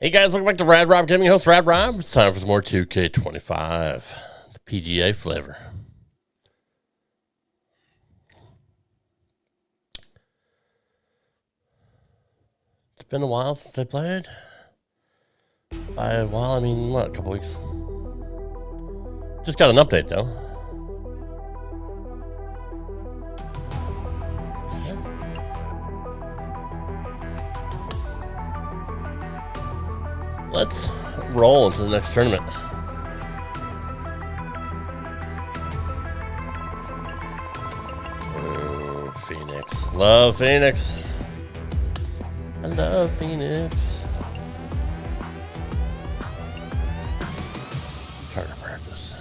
Hey guys, welcome back to Rad Rob Gaming, host Rad Rob. It's time for some more 2K25, the PGA flavor. It's been a while since I played. By a while, I mean, what, a couple weeks? Just got an update though. Let's roll into the next tournament. Oh, Phoenix. Love Phoenix. I love Phoenix. Target practice.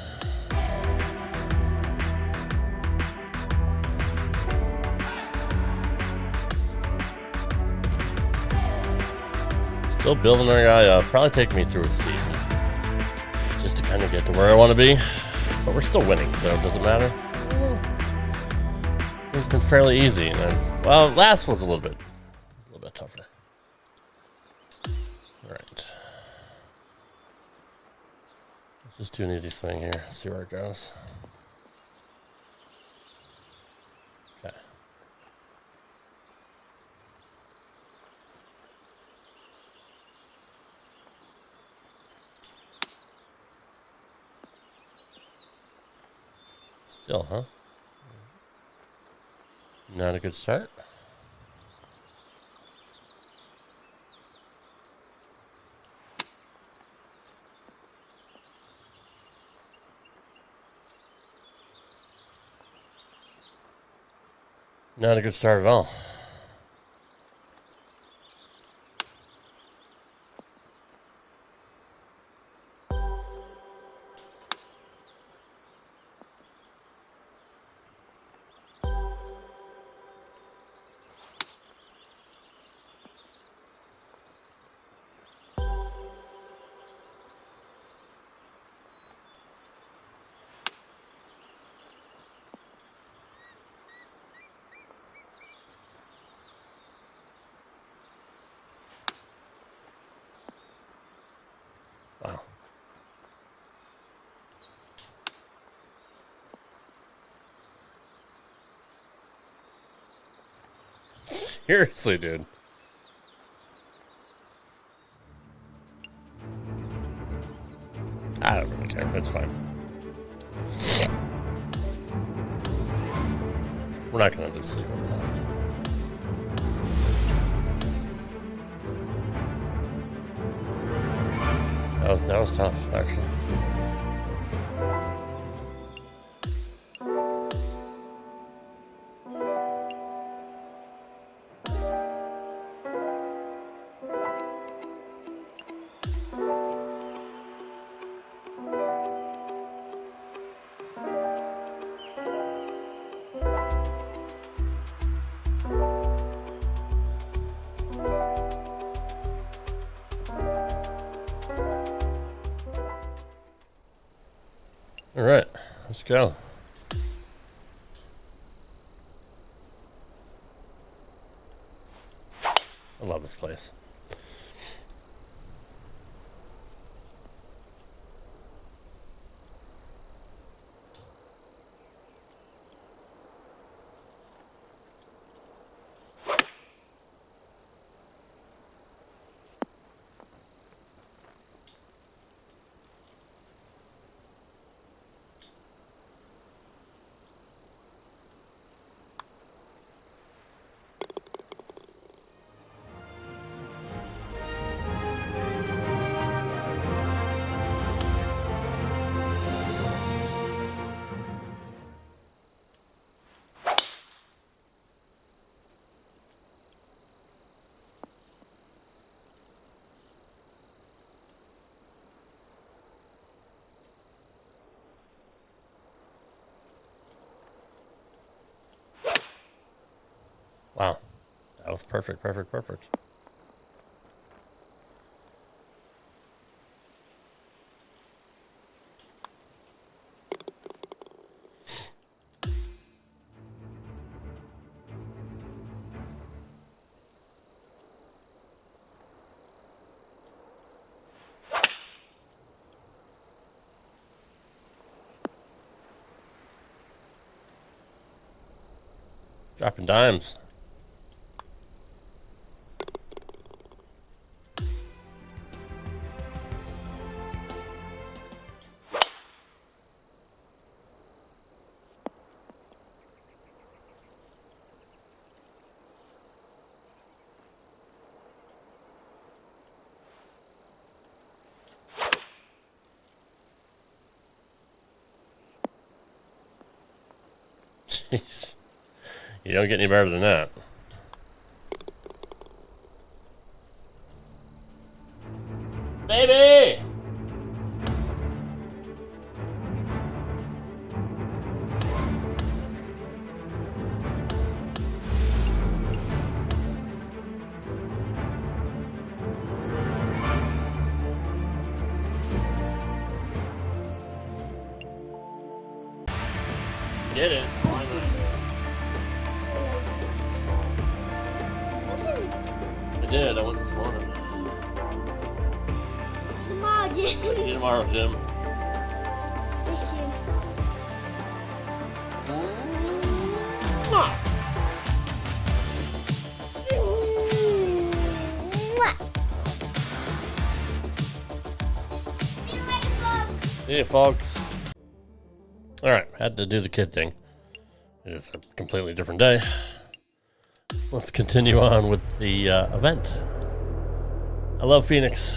Still building our guy up. Probably take me through a season just to kind of get to where I want to be. But we're still winning, so it doesn't matter. It's been fairly easy. And then, well, last was a little bit tougher. All right. Let's just do an easy swing here. See where it goes. Okay. Still, huh? Not a good start. Not a good start at all. Wow. Seriously, dude. I don't really care. That's fine. We're not going to lose sleep over that. That was tough, actually. All right, let's go. I love this place. Wow. That was perfect, perfect, perfect. Dropping dimes. Jeez. You don't get any better than that. Baby! Did it. I did. I went this morning. Tomorrow, Jim. See you tomorrow, Jim. Miss you. Mwah. See you later, folks. See you, folks. All right, had to do the kid thing. It's a completely different day. Let's continue on with the event. I love Phoenix.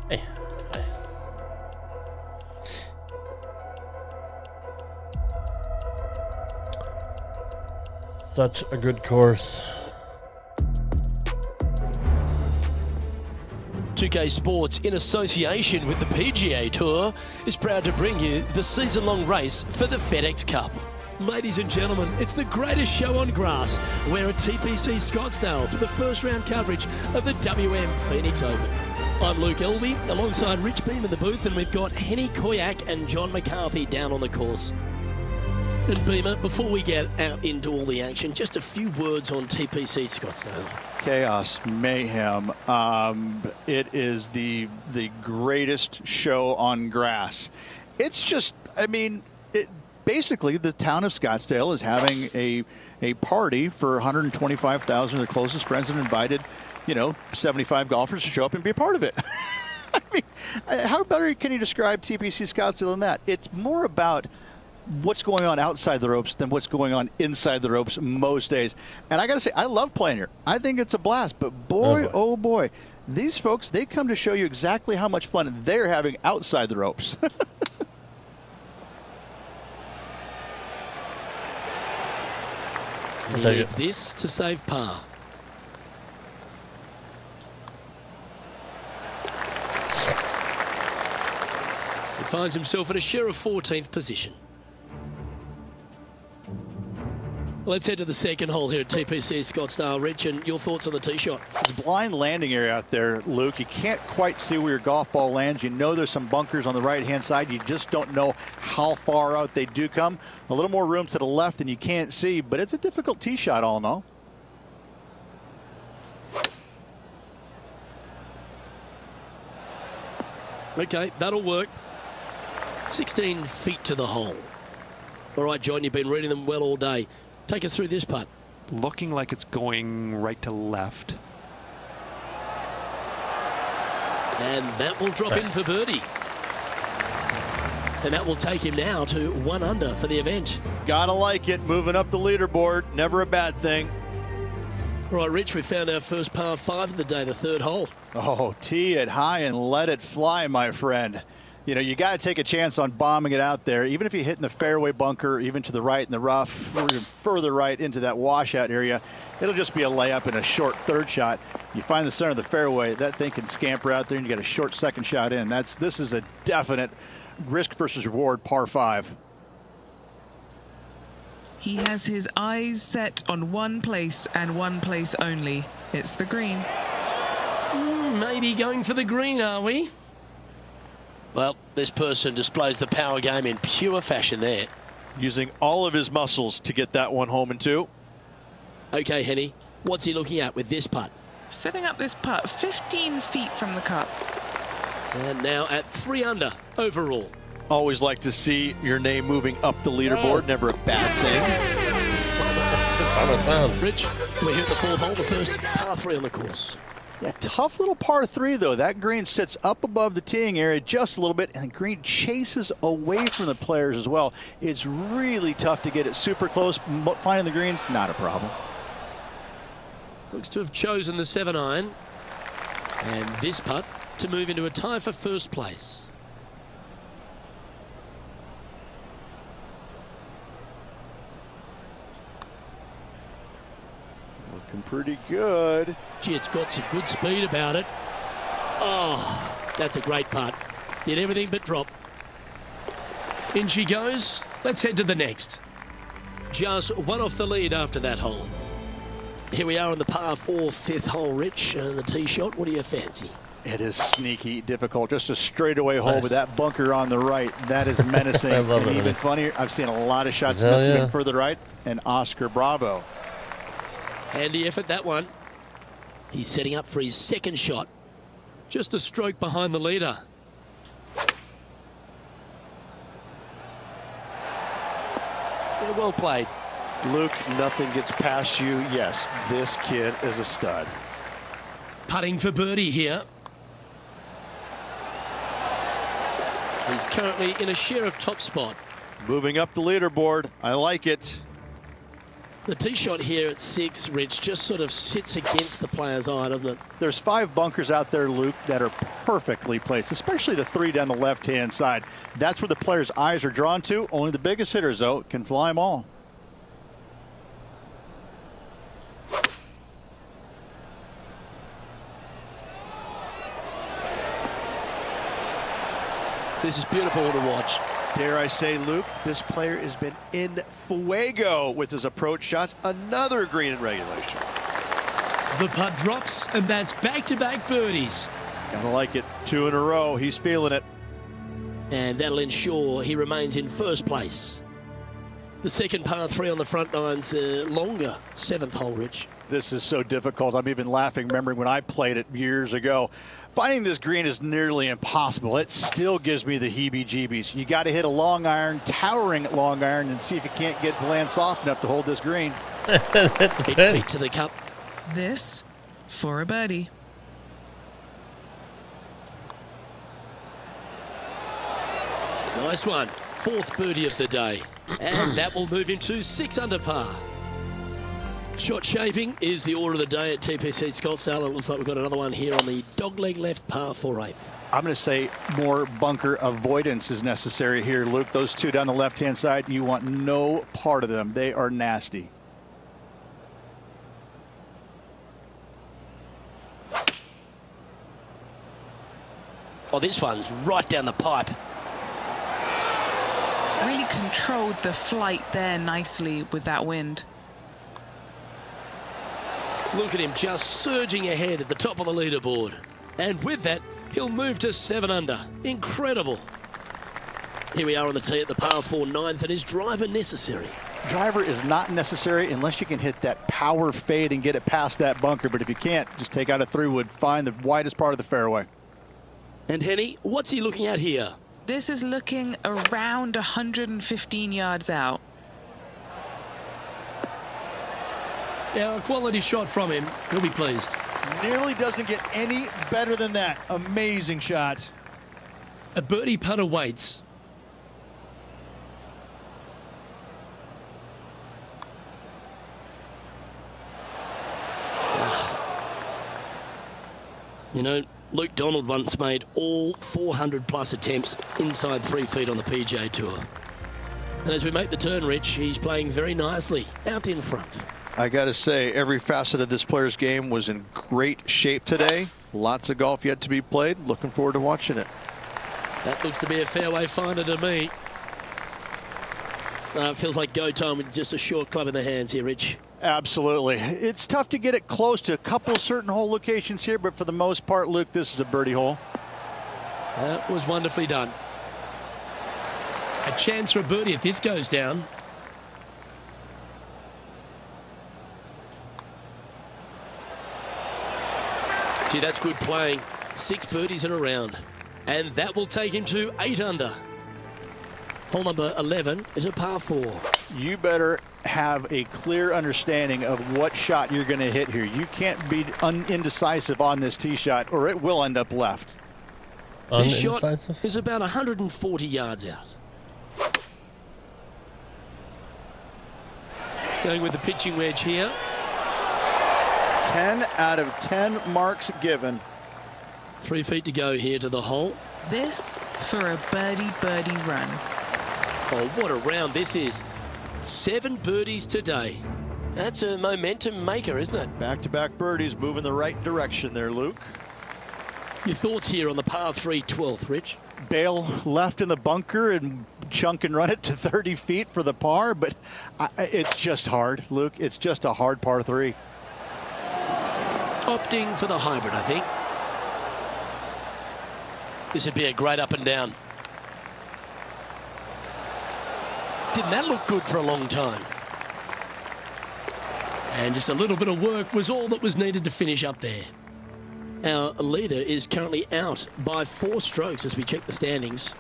Hey. Hi. Such a good course. 2K Sports, in association with the PGA Tour, is proud to bring you the season-long race for the FedEx Cup. Ladies and gentlemen, it's the greatest show on grass. We're at TPC Scottsdale for the first round coverage of the WM Phoenix Open. I'm Luke Elvey, alongside Rich Beam in the booth, and we've got Henny Koyak and John McCarthy down on the course. And Beamer, before we get out into all the action, just a few words on TPC Scottsdale. Chaos, mayhem. It is the greatest show on grass. It's just, I mean, basically the town of Scottsdale is having a party for 125,000 of their closest friends and invited, 75 golfers to show up and be a part of it. I mean, how better can you describe TPC Scottsdale than that? It's more about what's going on outside the ropes than what's going on inside the ropes most days. And I got to say, I love playing here. I think it's a blast. But boy, oh boy, these folks, they come to show you exactly how much fun they're having outside the ropes. And he needs this to save par. He finds himself at a share of 14th position. Let's head to the second hole here at TPC Scottsdale. Rich, and your thoughts on the tee shot? It's a blind landing area out there, Luke. You can't quite see where your golf ball lands. You know there's some bunkers on the right-hand side. You just don't know how far out they do come. A little more room to the left than you can't see, but it's a difficult tee shot all in all. Okay, that'll work. 16 feet to the hole. All right, John, you've been reading them well all day. Take us through this putt. Looking like it's going right to left. And that will drop in for birdie. And that will take him now to 1 under for the event. Gotta like it. Moving up the leaderboard. Never a bad thing. All right, Rich, we found our first par 5 of the day, the third hole. Oh, tee it high and let it fly, my friend. You got to take a chance on bombing it out there. Even if you hit in the fairway bunker, even to the right in the rough, or even further right into that washout area, it'll just be a layup and a short third shot. You find the center of the fairway, that thing can scamper out there, and you got a short second shot in. This is a definite risk versus reward par 5. He has his eyes set on one place and one place only. It's the green. Maybe going for the green, are we? Well, this person displays the power game in pure fashion there. Using all of his muscles to get that one home in 2. Okay, Henny, what's he looking at with this putt? Setting up this putt 15 feet from the cup. And now at 3 under overall. Always like to see your name moving up the leaderboard. Never a bad thing. Fun it sounds. Rich, we're here at the fourth hole, the first par 3 on the course. Yeah, tough little par 3, though. That green sits up above the teeing area just a little bit, and the green chases away from the players as well. It's really tough to get it super close. Finding the green, not a problem. Looks to have chosen the 7-iron. And this putt to move into a tie for first place. Looking pretty good. Gee, it's got some good speed about it. Oh, that's a great putt. Did everything but drop. In she goes. Let's head to the next. Just one off the lead after that hole. Here we are on the par 4 fifth hole, Rich, and the tee shot. What do you fancy? It is sneaky difficult. Just a straightaway hole Nice. with that bunker on the right. That is menacing. I love and it, even man. funnier, I've seen a lot of shots Hell miss yeah. even further right. And Oscar, bravo. Handy effort, that one. He's setting up for his second shot. Just a stroke behind the leader. Yeah, well played. Luke, nothing gets past you. Yes, this kid is a stud. Putting for birdie here. He's currently in a share of top spot. Moving up the leaderboard. I like it. The tee shot here at 6, Rich, just sort of sits against the player's eye, doesn't it? There's 5 bunkers out there, Luke, that are perfectly placed, especially the 3 down the left-hand side. That's where the player's eyes are drawn to. Only the biggest hitters, though, can fly them all. This is beautiful to watch. Dare I say, Luke, this player has been in fuego with his approach shots. Another green in regulation. The putt drops, and that's back-to-back birdies. Gotta like it. 2 in a row. He's feeling it. And that'll ensure he remains in first place. The second par 3 on the front nine's longer 7th hole, Rich. This is so difficult. I'm even laughing, remembering when I played it years ago. Finding this green is nearly impossible. It still gives me the heebie-jeebies. You got to hit a long iron, towering long iron, and see if you can't get to land soft enough to hold this green. 8 feet to the cup. This for a birdie. Nice one. 4th birdie of the day. And that will move him to 6 under par. Shot shaping is the order of the day at TPC Scottsdale. It looks like we've got another one here on the dogleg left par 4/8. I'm going to say more bunker avoidance is necessary here, Luke. Those 2 down the left-hand side, you want no part of them. They are nasty. Oh, this one's right down the pipe. Really controlled the flight there nicely with that wind. Look at him just surging ahead at the top of the leaderboard. And with that, he'll move to 7 under. Incredible. Here we are on the tee at the par 4 9th, and is driver necessary? Driver is not necessary unless you can hit that power fade and get it past that bunker. But if you can't, just take out a 3-wood, find the widest part of the fairway. And Henny, what's he looking at here? This is looking around 115 yards out. Yeah, a quality shot from him. He'll be pleased. Nearly doesn't get any better than that. Amazing shot. A birdie putt awaits. You know, Luke Donald once made all 400-plus attempts inside 3 feet on the PGA Tour. And as we make the turn, Rich, he's playing very nicely out in front. I got to say, every facet of this player's game was in great shape today. Lots of golf yet to be played. Looking forward to watching it. That looks to be a fairway finder to me. It feels like go time with just a short club in the hands here, Rich. Absolutely. It's tough to get it close to a couple certain hole locations here, but for the most part, Luke, this is a birdie hole. That was wonderfully done. A chance for a birdie if this goes down. Gee, that's good playing. 6 birdies in a round. And that will take him to 8 under. Hole number 11 is a par 4. You better have a clear understanding of what shot you're going to hit here. You can't be indecisive on this tee shot or it will end up left. This shot Undecisive? is about 140 yards out. Going with the pitching wedge here. 10 out of 10 marks given. 3 feet to go here to the hole. This for a birdie run. Oh, what a round this is. 7 birdies today. That's a momentum maker, isn't it? Back-to-back birdies, moving the right direction there, Luke. Your thoughts here on the par 3 12th, Rich? Bale left in the bunker and chunk and run it to 30 feet for the par, but it's just hard, Luke. It's just a hard par 3. Opting for the hybrid, I think. This would be a great up and down. Didn't that look good for a long time? And just a little bit of work was all that was needed to finish up there. Our leader is currently out by 4 strokes as we check the standings.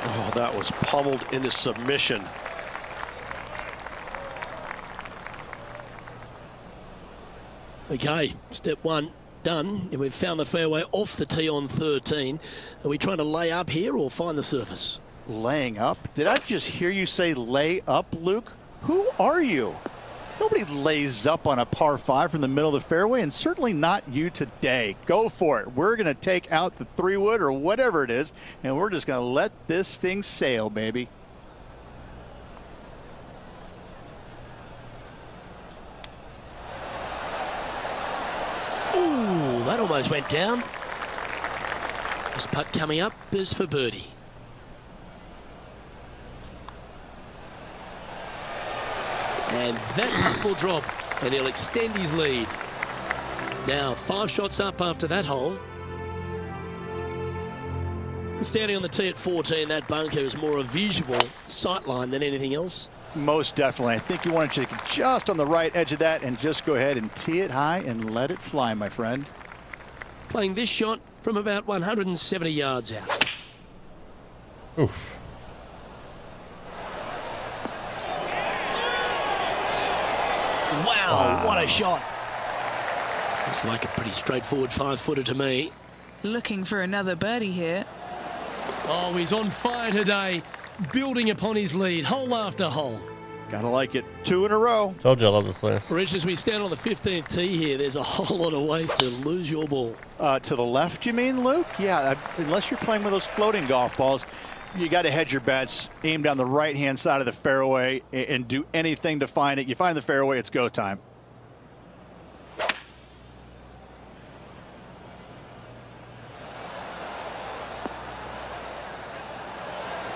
Oh, that was pummeled into submission. Okay, step 1 done. And we've found the fairway off the tee on 13. Are we trying to lay up here or find the surface? Laying up? Did I just hear you say lay up, Luke? Who are you? Nobody lays up on a par 5 from the middle of the fairway, and certainly not you today. Go for it. We're going to take out the 3-wood or whatever it is, and we're just going to let this thing sail, baby. Ooh, that almost went down. This putt coming up is for birdie. And that putt will drop, and he'll extend his lead. Now 5 shots up after that hole. Standing on the tee at 14, that bunker is more a visual sight line than anything else. Most definitely. I think you want to take it just on the right edge of that and just go ahead and tee it high and let it fly, my friend. Playing this shot from about 170 yards out. Oof. Wow, what a shot. Looks like a pretty straightforward 5-footer to me. Looking for another birdie here. Oh, he's on fire today, building upon his lead, hole after hole. Gotta like it. 2 in a row. Told you I love this place. Rich, as we stand on the 15th tee here, there's a whole lot of ways to lose your ball. To the left, you mean, Luke? Yeah, unless you're playing with those floating golf balls, you got to hedge your bets, aim down the right-hand side of the fairway, and do anything to find it. You find the fairway, it's go time.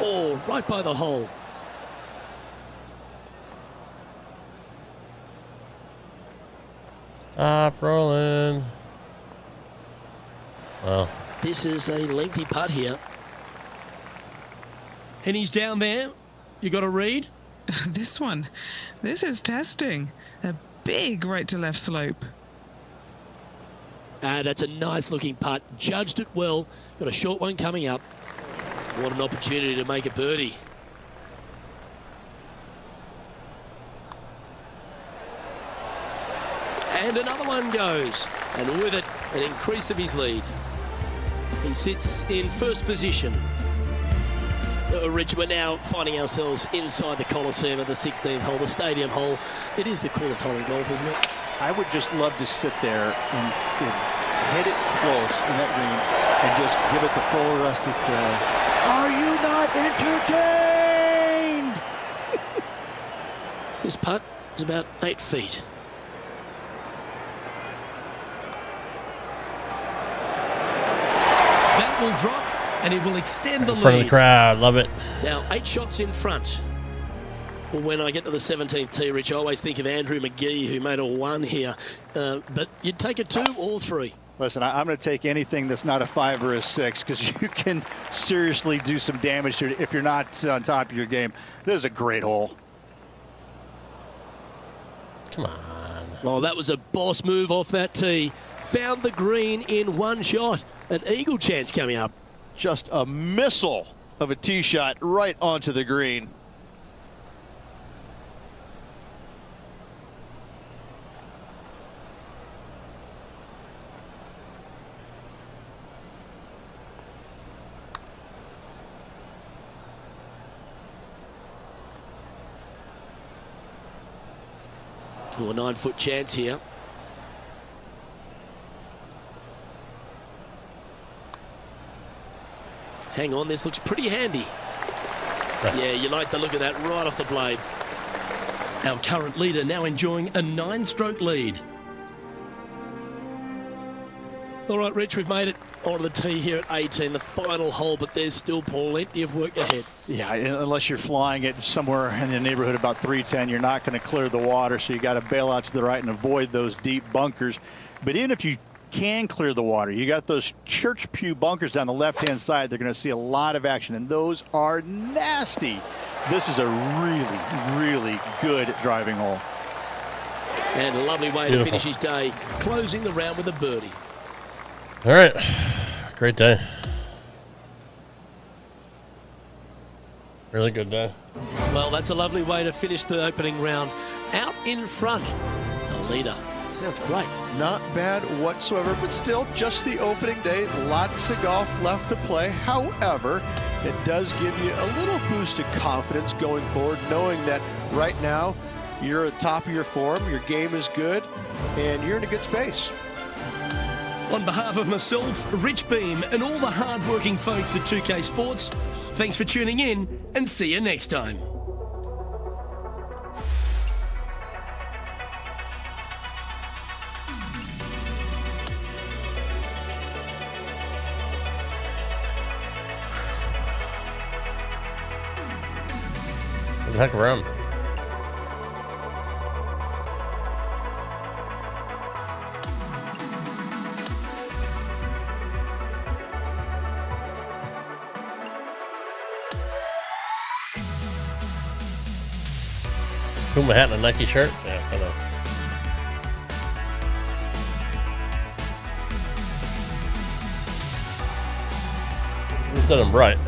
Oh, right by the hole. Stop rolling. Well, This is a lengthy putt here. And he's down there. You got a read? This is testing. A big right to left slope. That's a nice looking putt. Judged it well. Got a short one coming up. What an opportunity to make a birdie. And another one goes. And with it, an increase of his lead. He sits in first position. Rich, we're now finding ourselves inside the Coliseum of the 16th hole, the stadium hole. It is the coolest hole in golf, isn't it? I would just love to sit there and hit it close in that green and just give it the full rustic. Are you not entertained? This putt is about 8 feet. That will drop, and it will extend the in front of lead. the crowd. Love it. Now, 8 shots in front. Well, when I get to the 17th tee, Rich, I always think of Andrew McGee, who made a 1 here. But you'd take a 2 or 3. Listen, I'm going to take anything that's not a 5 or a 6 because you can seriously do some damage to it if you're not on top of your game. This is a great hole. Come on. Well, that was a boss move off that tee. Found the green in 1 shot. An eagle chance coming up. Just a missile of a tee shot right onto the green. Oh, a 9-foot chance here. Hang on, this looks pretty handy. Yeah, you like the look of that right off the blade. Our current leader now enjoying a 9-stroke lead. All right, Rich, we've made it onto the tee here at 18, the final hole, but there's still plenty of work ahead. Yeah, unless you're flying it somewhere in the neighborhood about 310, you're not going to clear the water, so you got to bail out to the right and avoid those deep bunkers. But even if you can clear the water, you got those church pew bunkers down the left-hand side. They're going to see a lot of action, and those are nasty. This is a really, really good driving hole. And a lovely way to finish his day, closing the round with a birdie. All right. Great day. Really good day. Well, that's a lovely way to finish the opening round. Out in front, the leader. Sounds great. Not bad whatsoever, but still just the opening day. Lots of golf left to play. However, it does give you a little boost of confidence going forward, knowing that right now you're at the top of your form, your game is good, and you're in a good space. On behalf of myself, Rich Beam, and all the hard-working folks at 2K Sports, thanks for tuning in, and see you next time. What the heck around? Puma hat and a Nike shirt? Yeah, I know. You said I'm bright.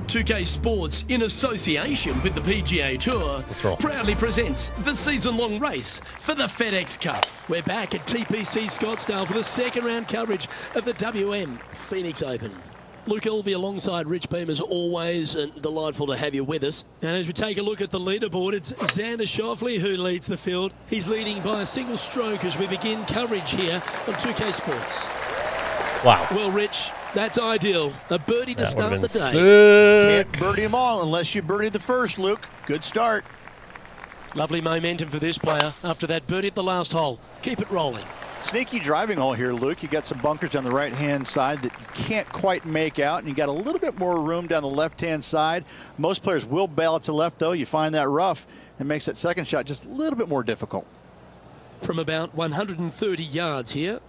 2K Sports, in association with the PGA Tour, That's right. proudly presents the season-long race for the FedEx Cup. We're back at TPC Scottsdale for the second round coverage of the WM Phoenix Open. Luke Elvey alongside Rich Beam, as always, and delightful to have you with us. And as we take a look at the leaderboard, it's Xander Schauffele who leads the field. He's leading by a single stroke as we begin coverage here on 2K Sports. Wow. Well, Rich, that's ideal. A birdie to That start would've the been day. sick. Can't birdie them all unless you birdie the first, Luke. Good start. Lovely momentum for this player after that birdie at the last hole. Keep it rolling. Sneaky driving hole here, Luke. You got some bunkers on the right-hand side that you can't quite make out, and you got a little bit more room down the left-hand side. Most players will bail it to left, though. You find that rough, and makes that second shot just a little bit more difficult. From about 130 yards here.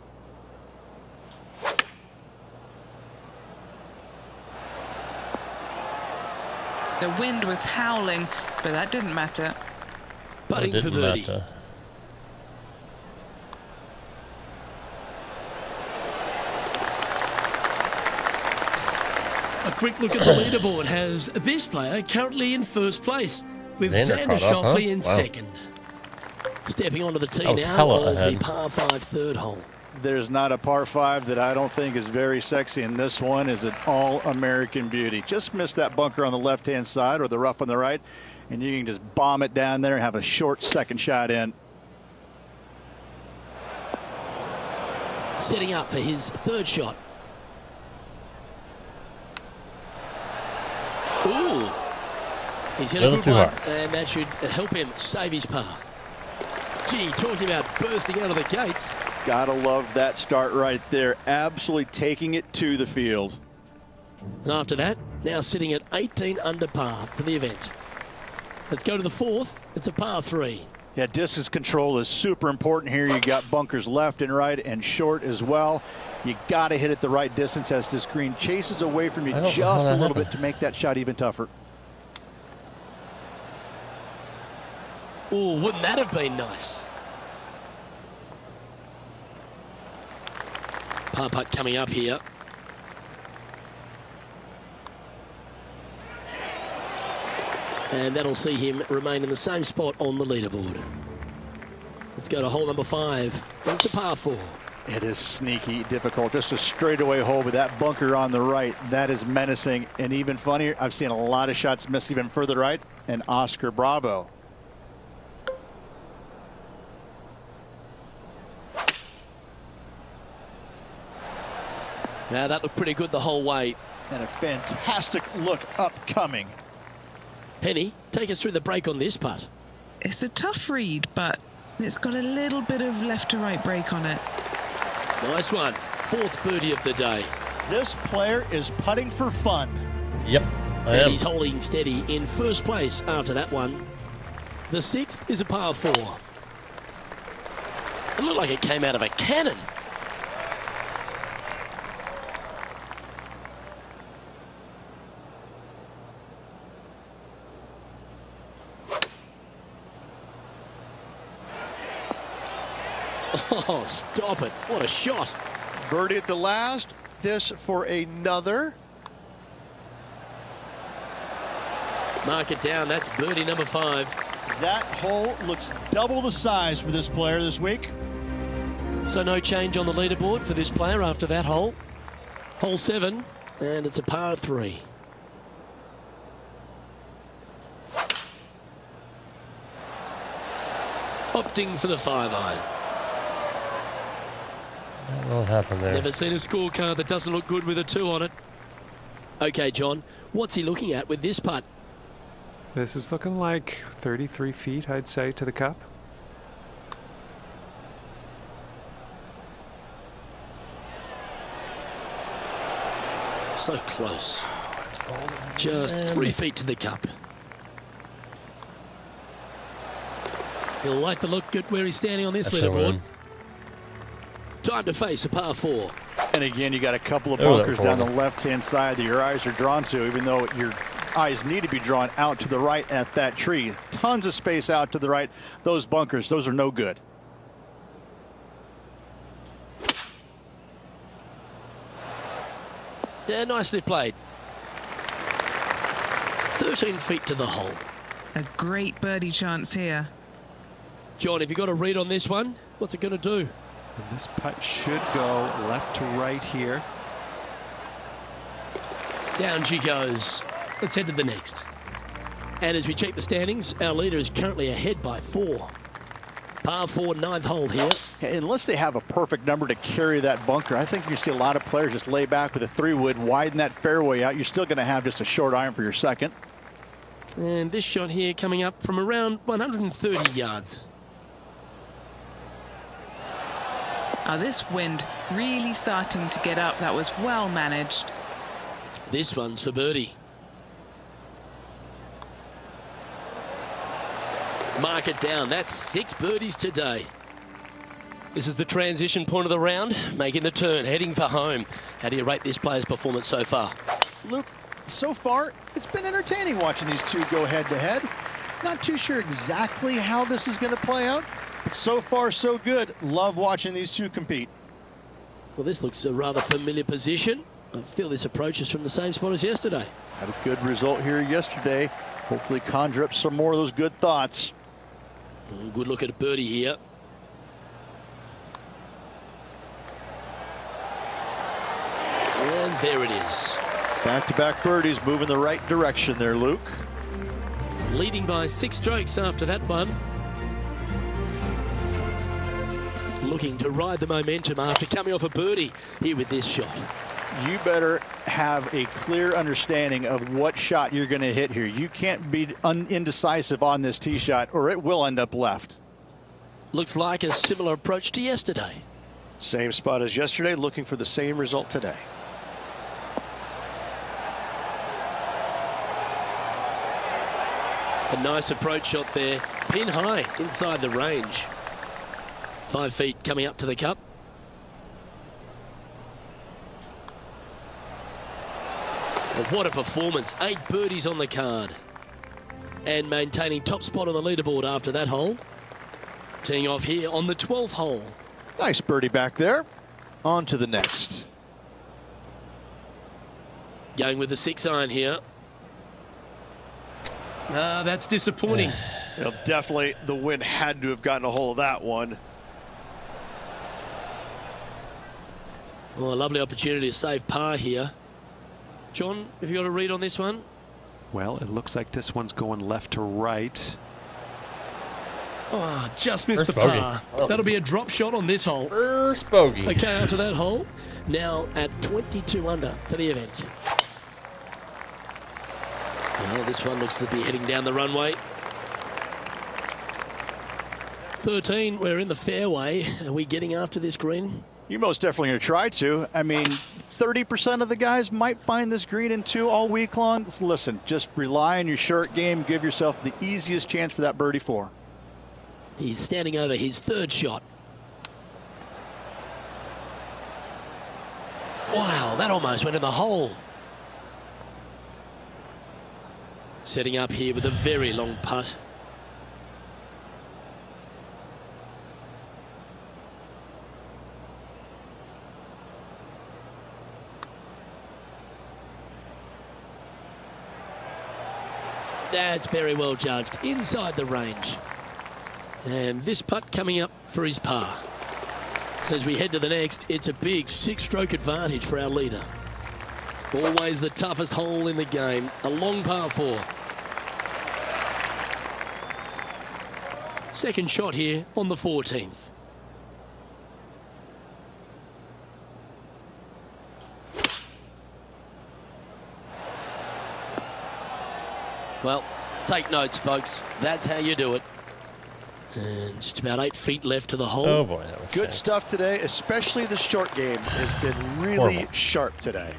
The wind was howling, but that didn't matter. Putting for Didn't birdie. matter. A quick look at the leaderboard has this player currently in first place, with Xander Xander caught up, huh? Schauffele in Wow. second. Stepping onto the tee That was now hella of the ahead. par 5 third hole. There's not a par 5 that I don't think is very sexy, and this one is an all-American beauty. Just miss that bunker on the left-hand side or the rough on the right, and you can just bomb it down there and have a short second shot in. Setting up for his third shot. Ooh. He's hit a Little good too one, hard. and that should help him save his par. Gee, talking about bursting out of the gates. Gotta love that start right there. Absolutely taking it to the field. And after that, now sitting at 18 under par for the event. Let's go to the fourth. It's a par 3. Yeah, distance control is super important here. You got bunkers left and right and short as well. You got to hit it the right distance as this green chases away from you I don't know how just a that little happened. bit to make that shot even tougher. Ooh, wouldn't that have been nice? Par putt coming up here. And that'll see him remain in the same spot on the leaderboard. Let's go to hole number 5. It's a par 4. It is sneaky difficult. Just a straightaway hole with that bunker on the right. That is menacing. And even funnier, I've seen a lot of shots missed even further right. And Oscar Bravo. Now that looked pretty good the whole way. And a fantastic look upcoming. Penny, take us through the break on this putt. It's a tough read, but it's got a little bit of left to right break on it. Nice one. 4th birdie of the day. This player is putting for fun. Yep, I And am. he's holding steady in first place after that one. The 6th is a par 4. It looked like it came out of a cannon. Oh, stop it. What a shot. Birdie at the last. This for another. Mark it down. That's birdie number 5. That hole looks double the size for this player this week. So no change on the leaderboard for this player after that hole. Hole 7, and it's a par 3. Opting for the 5-iron. What happened there? Never seen a scorecard that doesn't look good with a 2 on it. Okay, John, what's he looking at with this putt? This is looking like 33 feet, I'd say, to the cup. So close. Just 3 feet to the cup. He'll like the look at where he's standing on this That's a leaderboard. win. Time to face a par 4. And again, you got a couple of Oh, that bunkers was down the horrible. left-hand side that your eyes are drawn to, even though your eyes need to be drawn out to the right at that tree. Tons of space out to the right. Those bunkers, those are no good. Yeah, nicely played. 13 feet to the hole. A great birdie chance here. John, have you got a read on this one? What's it going to do? And this putt should go left to right here. Down she goes. Let's head to the next. And as we check the standings, our leader is currently ahead by 4. Par 4, 9th hole here. Unless they have a perfect number to carry that bunker, I think you see a lot of players just lay back with a 3-wood, widen that fairway out. You're still going to have just a short iron for your second. And this shot here coming up from around 130 yards. Oh, this wind really starting to get up. That was well managed. This one's for birdie. Mark it down. That's 6 birdies today. This is the transition point of the round, making the turn, heading for home. How do you rate this player's performance so far? Luke, so far, it's been entertaining watching these two go head-to-head. Not too sure exactly how this is going to play out, but so far, so good. Love watching these two compete. Well, this looks a rather familiar position. I feel this approach is from the same spot as yesterday. Had a good result here yesterday. Hopefully conjure up some more of those good thoughts. Good look at a birdie here. And there it is. Back-to-back birdies moving the right direction there, Luke. Leading by 6 strokes after that one. Looking to ride the momentum after coming off a birdie here with this shot. You better have a clear understanding of what shot you're going to hit here. You can't be indecisive on this tee shot or it will end up left. Looks like a similar approach to yesterday. Same spot as yesterday, looking for the same result today. A nice approach shot there. Pin high inside the range. 5 feet coming up to the cup. But what a performance. 8 birdies on the card. And maintaining top spot on the leaderboard after that hole. Teeing off here on the 12th hole. Nice birdie back there. On to the next. Going with the 6-iron here. That's disappointing. Definitely the wind had to have gotten a hold of that one. Well, a lovely opportunity to save par here. John, have you got a read on this one? Well, it looks like this one's going left to right. Oh, just missed First the bogey. par. That'll be a drop shot on this hole. First bogey. Okay, after that hole, now at 22 under for the event. Well, this one looks to be heading down the runway. 13, we're in the fairway. Are we getting after this green? You most definitely going to try to. I mean, 30% of the guys might find this green in 2 all week long. Listen, just rely on your short game. Give yourself the easiest chance for that birdie 4. He's standing over his 3rd shot. Wow, that almost went in the hole. Setting up here with a very long putt. That's very well judged, inside the range. And this putt coming up for his par. As we head to the next, it's a big 6-stroke advantage for our leader. Always the toughest hole in the game, a long par 4. Second shot here on the 14th. Well, take notes, folks. That's how you do it. And just about 8 feet left to the hole. Oh boy, that was Good sad. stuff today, especially the short game has been really Horrible. sharp today.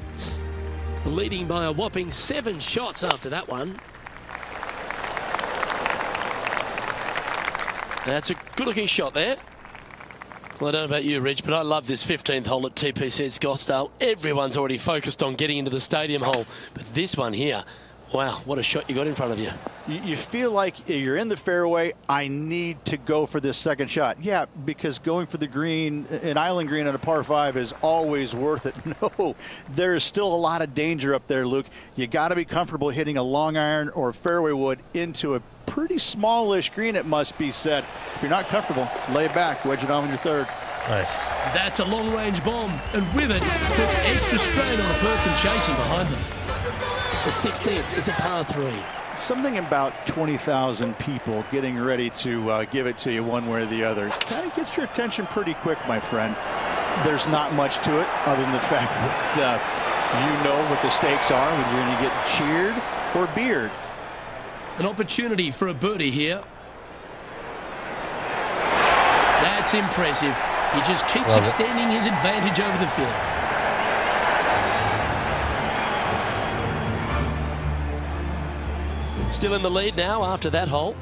Leading by a whopping 7 shots after that one. That's a good-looking shot there. Well, I don't know about you, Rich, but I love this 15th hole at TPC at Scottsdale. Everyone's already focused on getting into the stadium hole. But this one here, wow, what a shot you got in front of you. You feel like you're in the fairway. I need to go for this second shot. Yeah, because going for the green, an island green on a par 5 is always worth it. No, there is still a lot of danger up there, Luke. You got to be comfortable hitting a long iron or fairway wood into a pretty smallish green, it must be said. If you're not comfortable, lay back, wedge it on with your 3rd. Nice. That's a long-range bomb, and with it, puts extra strain on the person chasing behind them. The 16th is a par 3. Something about 20,000 people getting ready to give it to you one way or the other kind of gets your attention pretty quick, my friend. There's not much to it other than the fact that you know what the stakes are, whether you're going to get cheered or beered. An opportunity for a birdie here. That's impressive. He just keeps Love it. extending his advantage over the field. Still in the lead now after that hole.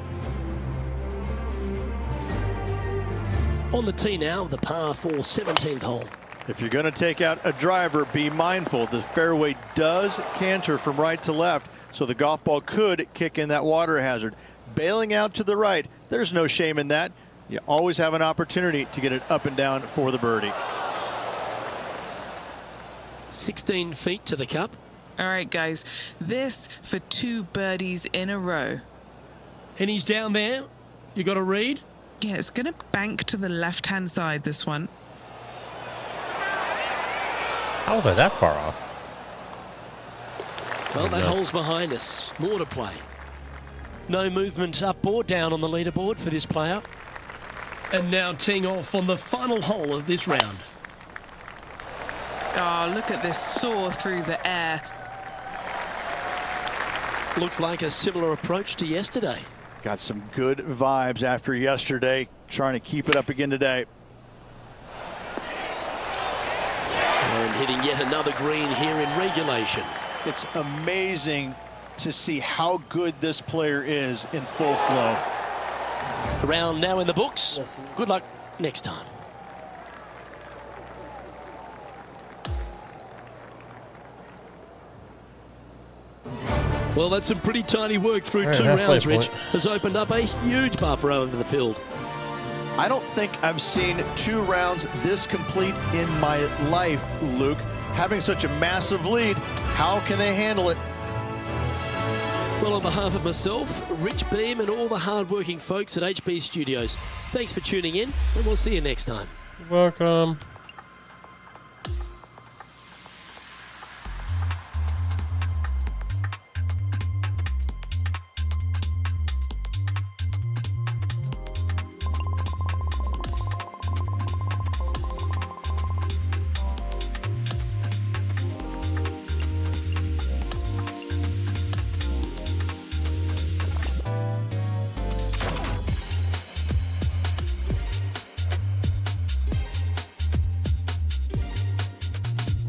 On the tee now, the par 4 17th hole. If you're going to take out a driver, be mindful. The fairway does canter from right to left, so the golf ball could kick in that water hazard. Bailing out to the right, there's no shame in that. You always have an opportunity to get it up and down for the birdie. 16 feet to the cup. All right, guys, this for 2 birdies in a row. And he's down there. You got a read? Yeah, it's going to bank to the left-hand side, this one. How was I that far off? Well, that no. hole's behind us. More to play. No movement up or down on the leaderboard for this player. And now teeing off on the final hole of this round. Oh, look at this soar through the air. Looks like a similar approach to yesterday. Got some good vibes after yesterday, trying to keep it up again today. And hitting yet another green here in regulation. It's amazing to see how good this player is in full flow. A round now in the books. Good luck next time. Well, that's some pretty tiny work through Right, 2 halfway rounds, Rich. point. Has opened up a huge buffer over the field. I don't think I've seen 2 rounds this complete in my life, Luke. Having such a massive lead, how can they handle it? Well, on behalf of myself, Rich Beam, and all the hard-working folks at HB Studios, thanks for tuning in, and we'll see you next time. Welcome.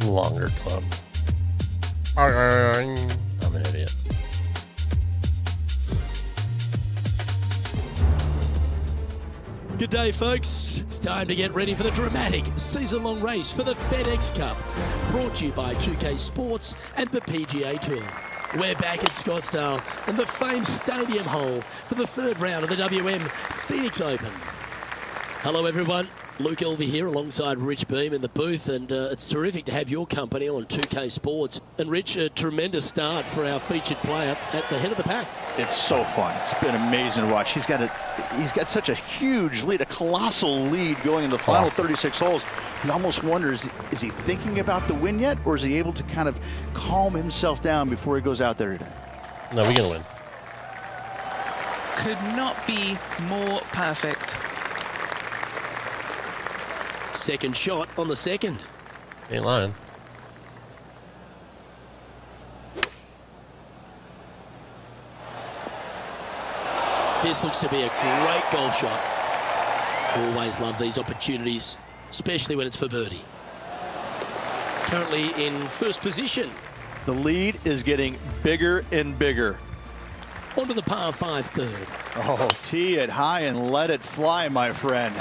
Longer club. I'm an idiot. Good day, folks. It's time to get ready for the dramatic season-long race for the FedEx Cup, brought to you by 2K Sports and the PGA Tour. We're back at Scottsdale and the famed Stadium Hole for the third round of the WM Phoenix Open. Hello, everyone. Luke Elvey here alongside Rich Beam in the booth, and it's terrific to have your company on 2K Sports. And Rich, a tremendous start for our featured player at the head of the pack. It's so fun. It's been amazing to watch. He's got such a huge lead, a colossal lead going in the final 36 holes. You almost wonder, is he thinking about the win yet, or is he able to kind of calm himself down before he goes out there today? No, we're going to win. Could not be more perfect. Second shot on the second. Ain't lying. This looks to be a great golf shot. Always love these opportunities, especially when it's for birdie. Currently in first position. The lead is getting bigger and bigger. Onto the par 5 third. Oh, tee it high and let it fly, my friend.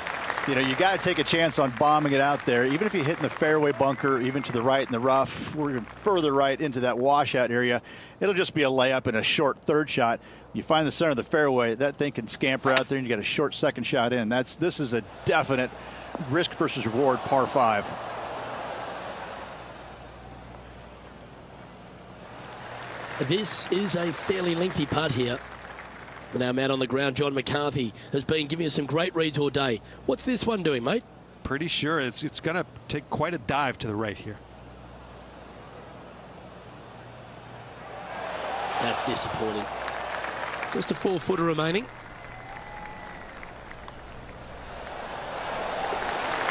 You know, you got to take a chance on bombing it out there. Even if you hit in the fairway bunker, even to the right in the rough, or even further right into that washout area, it'll just be a layup and a short third shot. You find the center of the fairway, that thing can scamper out there, and you got a short second shot in. This is a definite risk versus reward par 5. This is a fairly lengthy putt here. And our man on the ground, John McCarthy, has been giving us some great reads all day. What's this one doing, mate? Pretty sure it's going to take quite a dive to the right here. That's disappointing. Just a 4-footer remaining.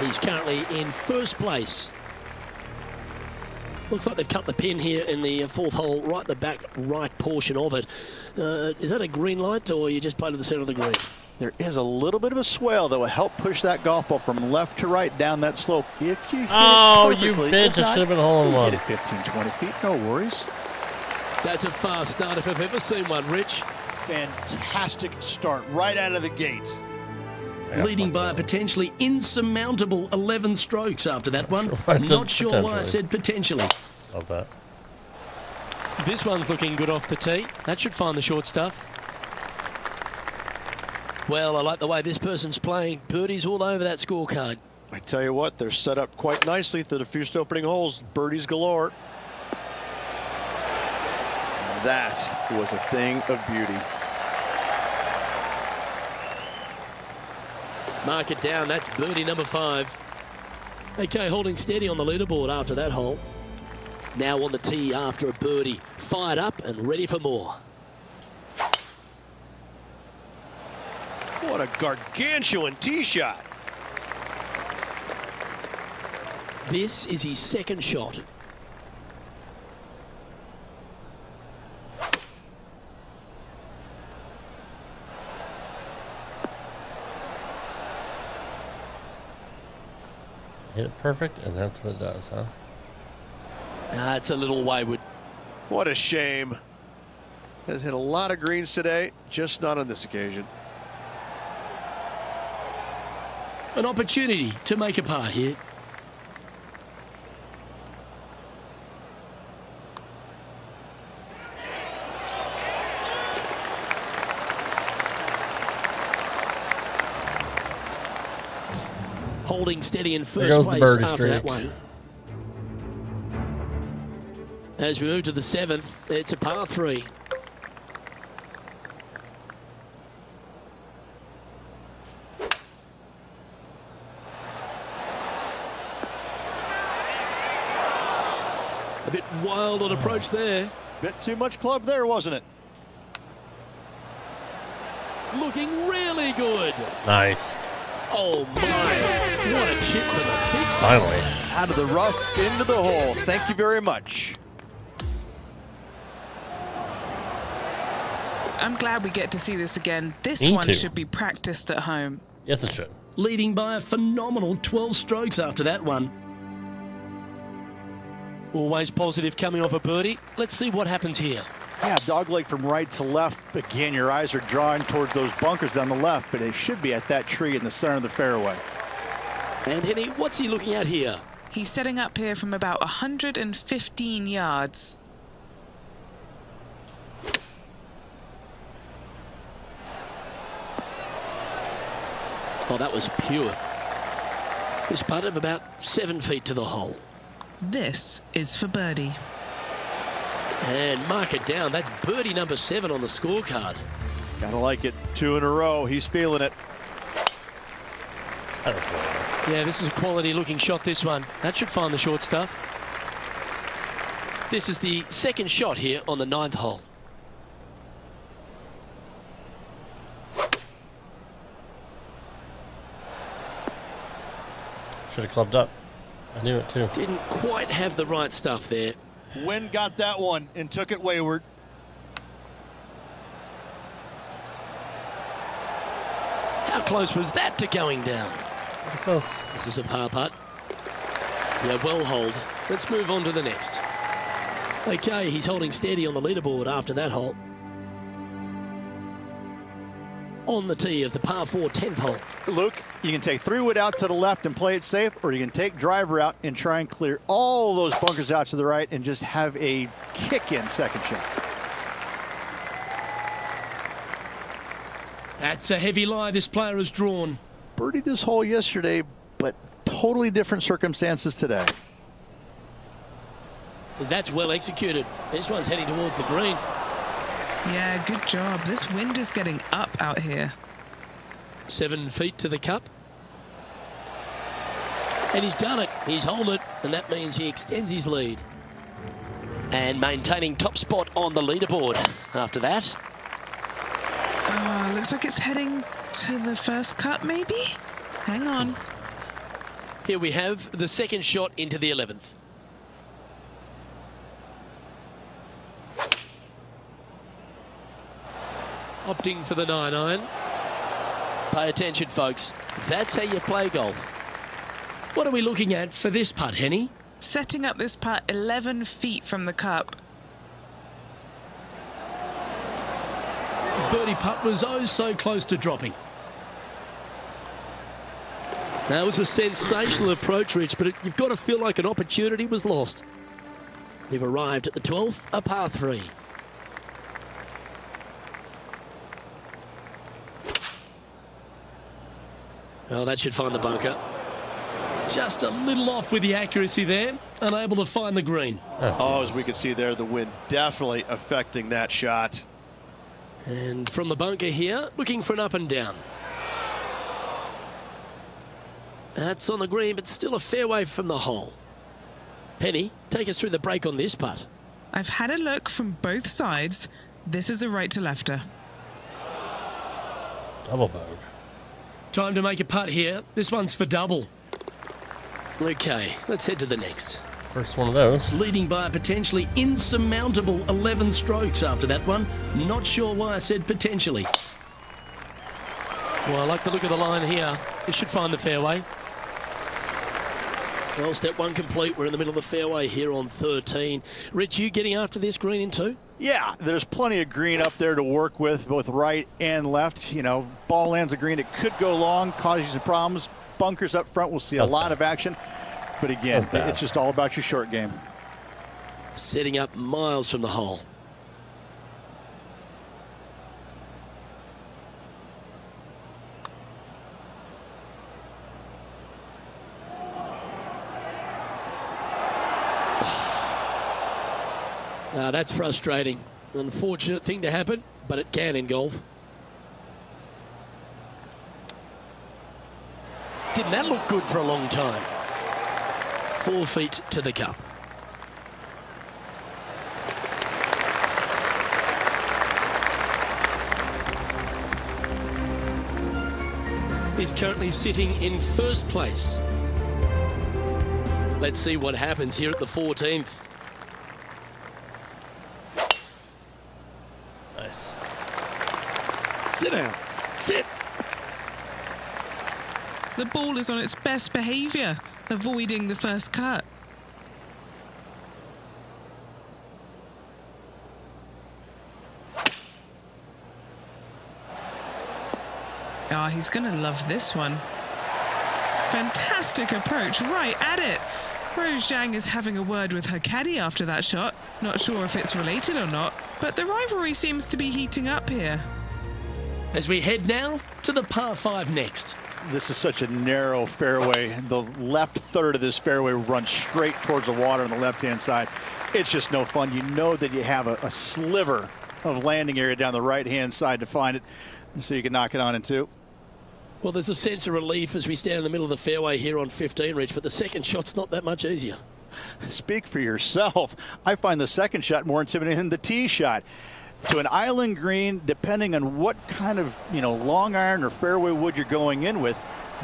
He's currently in first place. Looks like they've cut the pin here in the fourth hole, right at the back right portion of it. Is that a green light, or you just play to the center of the green? There is a little bit of a swell that will help push that golf ball from left to right down that slope. If you hit it you perfectly, bitch, if a not, 7-hole you one. hit it 15, 20 feet, no worries. That's a fast start if I've ever seen one, Rich. Fantastic start right out of the gate. Leading by a potentially insurmountable 11 strokes after that one. Not sure why I said potentially. Love that. This one's looking good off the tee. That should find the short stuff. Well, I like the way this person's playing. Birdies all over that scorecard. I tell you what, they're set up quite nicely through the first opening holes. Birdies galore. That was a thing of beauty. Mark it down. That's birdie number 5. Okay, holding steady on the leaderboard after that hole. Now on the tee after a birdie. Fired up and ready for more. What a gargantuan tee shot. This is his second shot. Hit it perfect, and that's what it does, huh? It's a little wayward. What a shame. Has hit a lot of greens today, just not on this occasion. An opportunity to make a par here. Holding steady in first goes the place birdie after streak. that one. As we move to the 7th, it's a par 3. A bit wild on approach there. Bit too much club there, wasn't it? Looking really good. Nice. Oh my, what a chip for the fixed. Finally. Out of the rough, into the hole. Thank you very much. I'm glad we get to see this again. This Me one too. should be practiced at home. Yes, it should. Leading by a phenomenal 12 strokes after that one. Always positive coming off a birdie. Let's see what happens here. Yeah, dogleg from right to left. Again, your eyes are drawn towards those bunkers down the left, but they should be at that tree in the center of the fairway. And Henny, what's he looking at here? He's setting up here from about 115 yards. Oh, that was pure. This putt of about 7 feet to the hole. This is for birdie. And mark it down. That's birdie number 7 on the scorecard. Gotta like it. 2 in a row. He's feeling it. That was well. Yeah, this is a quality looking shot, this one. That should find the short stuff. This is the second shot here on the 9th hole. Should have clubbed up. I knew it too. Didn't quite have the right stuff there. Wind got that one and took it wayward. How close was that to going down? Pretty close. This is a par putt. Yeah, well hold. Let's move on to the next. Okay, he's holding steady on the leaderboard after that hole. On the tee of the par 4 10th hole. Luke, you can take 3-wood out to the left and play it safe, or you can take driver out and try and clear all those bunkers out to the right and just have a kick-in second shot. That's a heavy lie this player has drawn. Birdied this hole yesterday, but totally different circumstances today. That's well executed. This one's heading towards the green. Yeah, good job. This wind is getting up out here. 7 feet to the cup. And he's done it. He's held it, and that means he extends his lead. And maintaining top spot on the leaderboard after that. Looks like it's heading to the first cut, maybe? Hang on. Here we have the second shot into the 11th. Opting for the 9-iron. Pay attention, folks. That's how you play golf. What are we looking at for this putt, Henny? Setting up this putt 11 feet from the cup. Birdie putt was oh so close to dropping. That was a sensational approach, Rich, but you've got to feel like an opportunity was lost. You've arrived at the 12th, a par 3. Oh, that should find the bunker. Just a little off with the accuracy there, unable to find the green. Oh, as we can see there, the wind definitely affecting that shot. And from the bunker here, looking for an up and down. That's on the green, but still a fair way from the hole. Henny, take us through the break on this putt. I've had a look from both sides. This is a right to lefter. Double bogey. Time to make a putt here. This one's for double. Okay, let's head to the next. First one of those. Leading by a potentially insurmountable 11 strokes after that one. Not sure why I said potentially. Well, I like the look of the line here. This should find the fairway. Well, step one complete. We're in the middle of the fairway here on 13. Rich, you getting after this green in 2? Yeah, there's plenty of green up there to work with, both right and left. You know, ball lands a green. It could go long, cause you some problems. Bunkers up front, we'll see a lot of action. But again, it's just all about your short game. Setting up miles from the hole. That's frustrating. Unfortunate thing to happen, but it can in golf. Didn't that look good for a long time? 4 feet to the cup. is currently sitting in first place. Let's see what happens here at the 14th. Nice. Sit down. Sit. The ball is on its best behaviour, avoiding the first cut. Ah, he's going to love this one. Fantastic approach, right at it. Rose Zhang is having a word with her caddy after that shot. Not sure if it's related or not, but the rivalry seems to be heating up here. As we head now to the par 5 next. This is such a narrow fairway. The left third of this fairway runs straight towards the water on the left-hand side. It's just no fun. You know that you have a sliver of landing area down the right-hand side to find it, so you can knock it on in two. Well, there's a sense of relief as we stand in the middle of the fairway here on 15, Rich, but the second shot's not that much easier. Speak for yourself. I find the second shot more intimidating than the tee shot. To an island green, depending on what kind of, long iron or fairway wood you're going in with,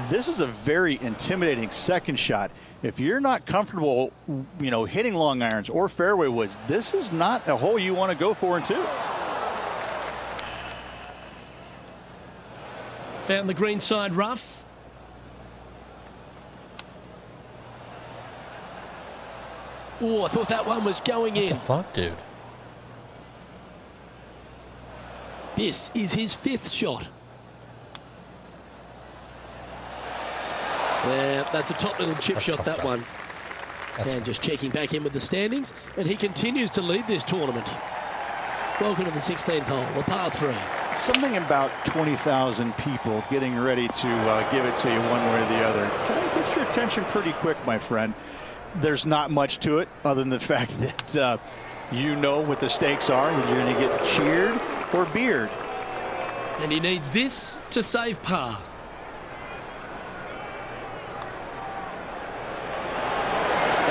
this is a very intimidating second shot. If you're not comfortable, hitting long irons or fairway woods, this is not a hole you want to go for in two. Found the green side rough. Oh, I thought that one was going in. What the fuck, dude? This is his 5th shot. Yeah, that's a top little chip shot, that one. And just checking back in with the standings, and he continues to lead this tournament. Welcome to the 16th hole, the par 3. Something about 20,000 people getting ready to give it to you one way or the other kind of gets your attention pretty quick, my friend. There's not much to it other than the fact that you know what the stakes are, whether you're going to get cheered or beard. And he needs this to save par.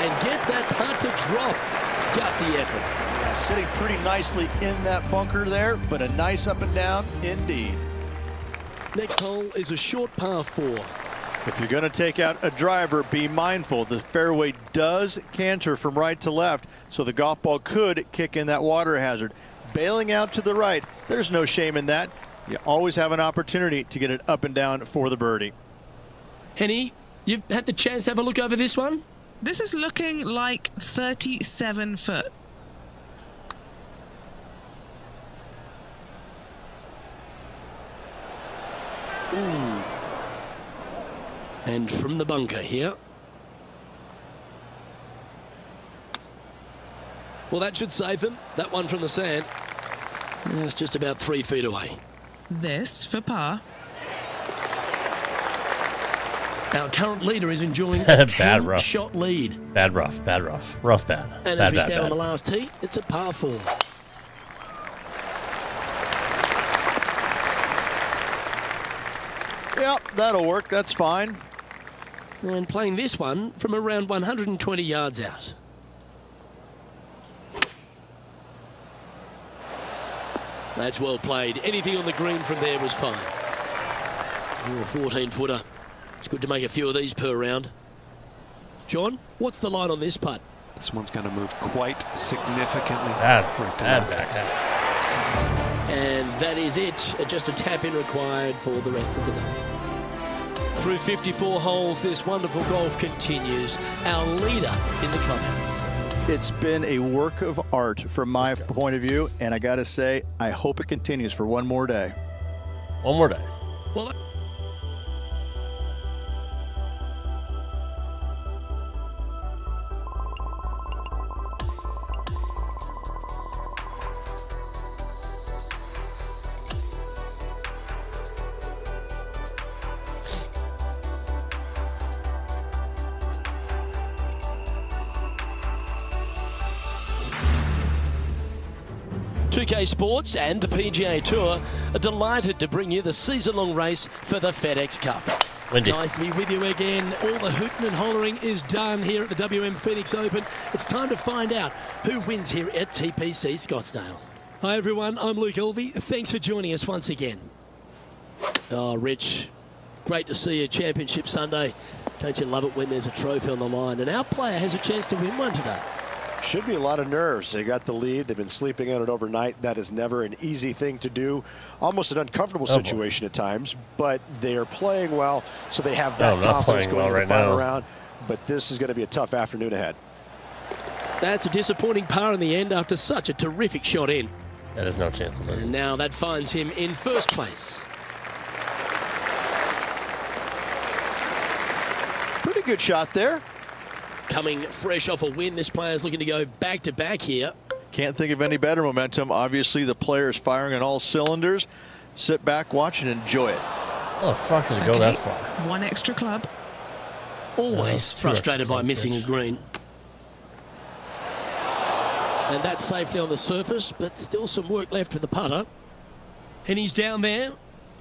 And gets that putt to drop. Gutsy effort. Yeah, sitting pretty nicely in that bunker there, but a nice up and down indeed. Next hole is a short par 4. If you're going to take out a driver, be mindful. The fairway does canter from right to left, so the golf ball could kick in that water hazard. Bailing out to the right, there's no shame in that. You always have an opportunity to get it up and down for the birdie. Henny, you've had the chance to have a look over this one? This is looking like 37 foot. Ooh. And from the bunker here. Well, that should save them. That one from the sand. It's just about 3 feet away. This for par. Our current leader is enjoying a Bad 10-shot lead. Bad rough. Bad rough. Rough bad. And bad, as we bad, stand bad. on the last tee, it's a par 4. Yep, that'll work. That's fine. And playing this one from around 120 yards out. That's well played. Anything on the green from there was fine. Ooh, a 14-footer. It's good to make a few of these per round. John, what's the line on this putt? This one's going to move quite significantly. Bad. Right to Bad left. backhand. And that is it. Just a tap-in required for the rest of the day. Through 54 holes, this wonderful golf continues. Our leader in the clubhouse. It's been a work of art from my point of view, and I got to say, I hope it continues for one more day. One more day. Well, .2K Sports and the PGA Tour are delighted to bring you the season-long race for the FedEx Cup. Windy. Nice to be with you again. All the hooting and hollering is done here at the WM Phoenix Open. It's time to find out who wins here at TPC Scottsdale. Hi everyone, I'm Luke Elvey. Thanks for joining us once again. Oh, Rich, Great to see a championship Sunday. Don't you love it when there's a trophy on the line? And our player has a chance to win one today. Should be a lot of nerves. They got the lead. They've been sleeping on it overnight. That is never an easy thing to do. Almost an uncomfortable situation at times, but they are playing well, so they have that confidence going into the final round. But this is going to be a tough afternoon ahead. That's a disappointing par in the end after such a terrific shot in. Yeah, there's no chance of losing. And now that finds him in first place. Pretty good shot there. Coming fresh off a win, this player's looking to go back-to-back here. Can't think of any better momentum. Obviously, the player's firing on all cylinders. Sit back, watch, and enjoy it. Oh, fuck, did it go that far? One extra club. Always frustrated by missing a green. And that's safely on the surface, but still some work left with the putter. And he's down there.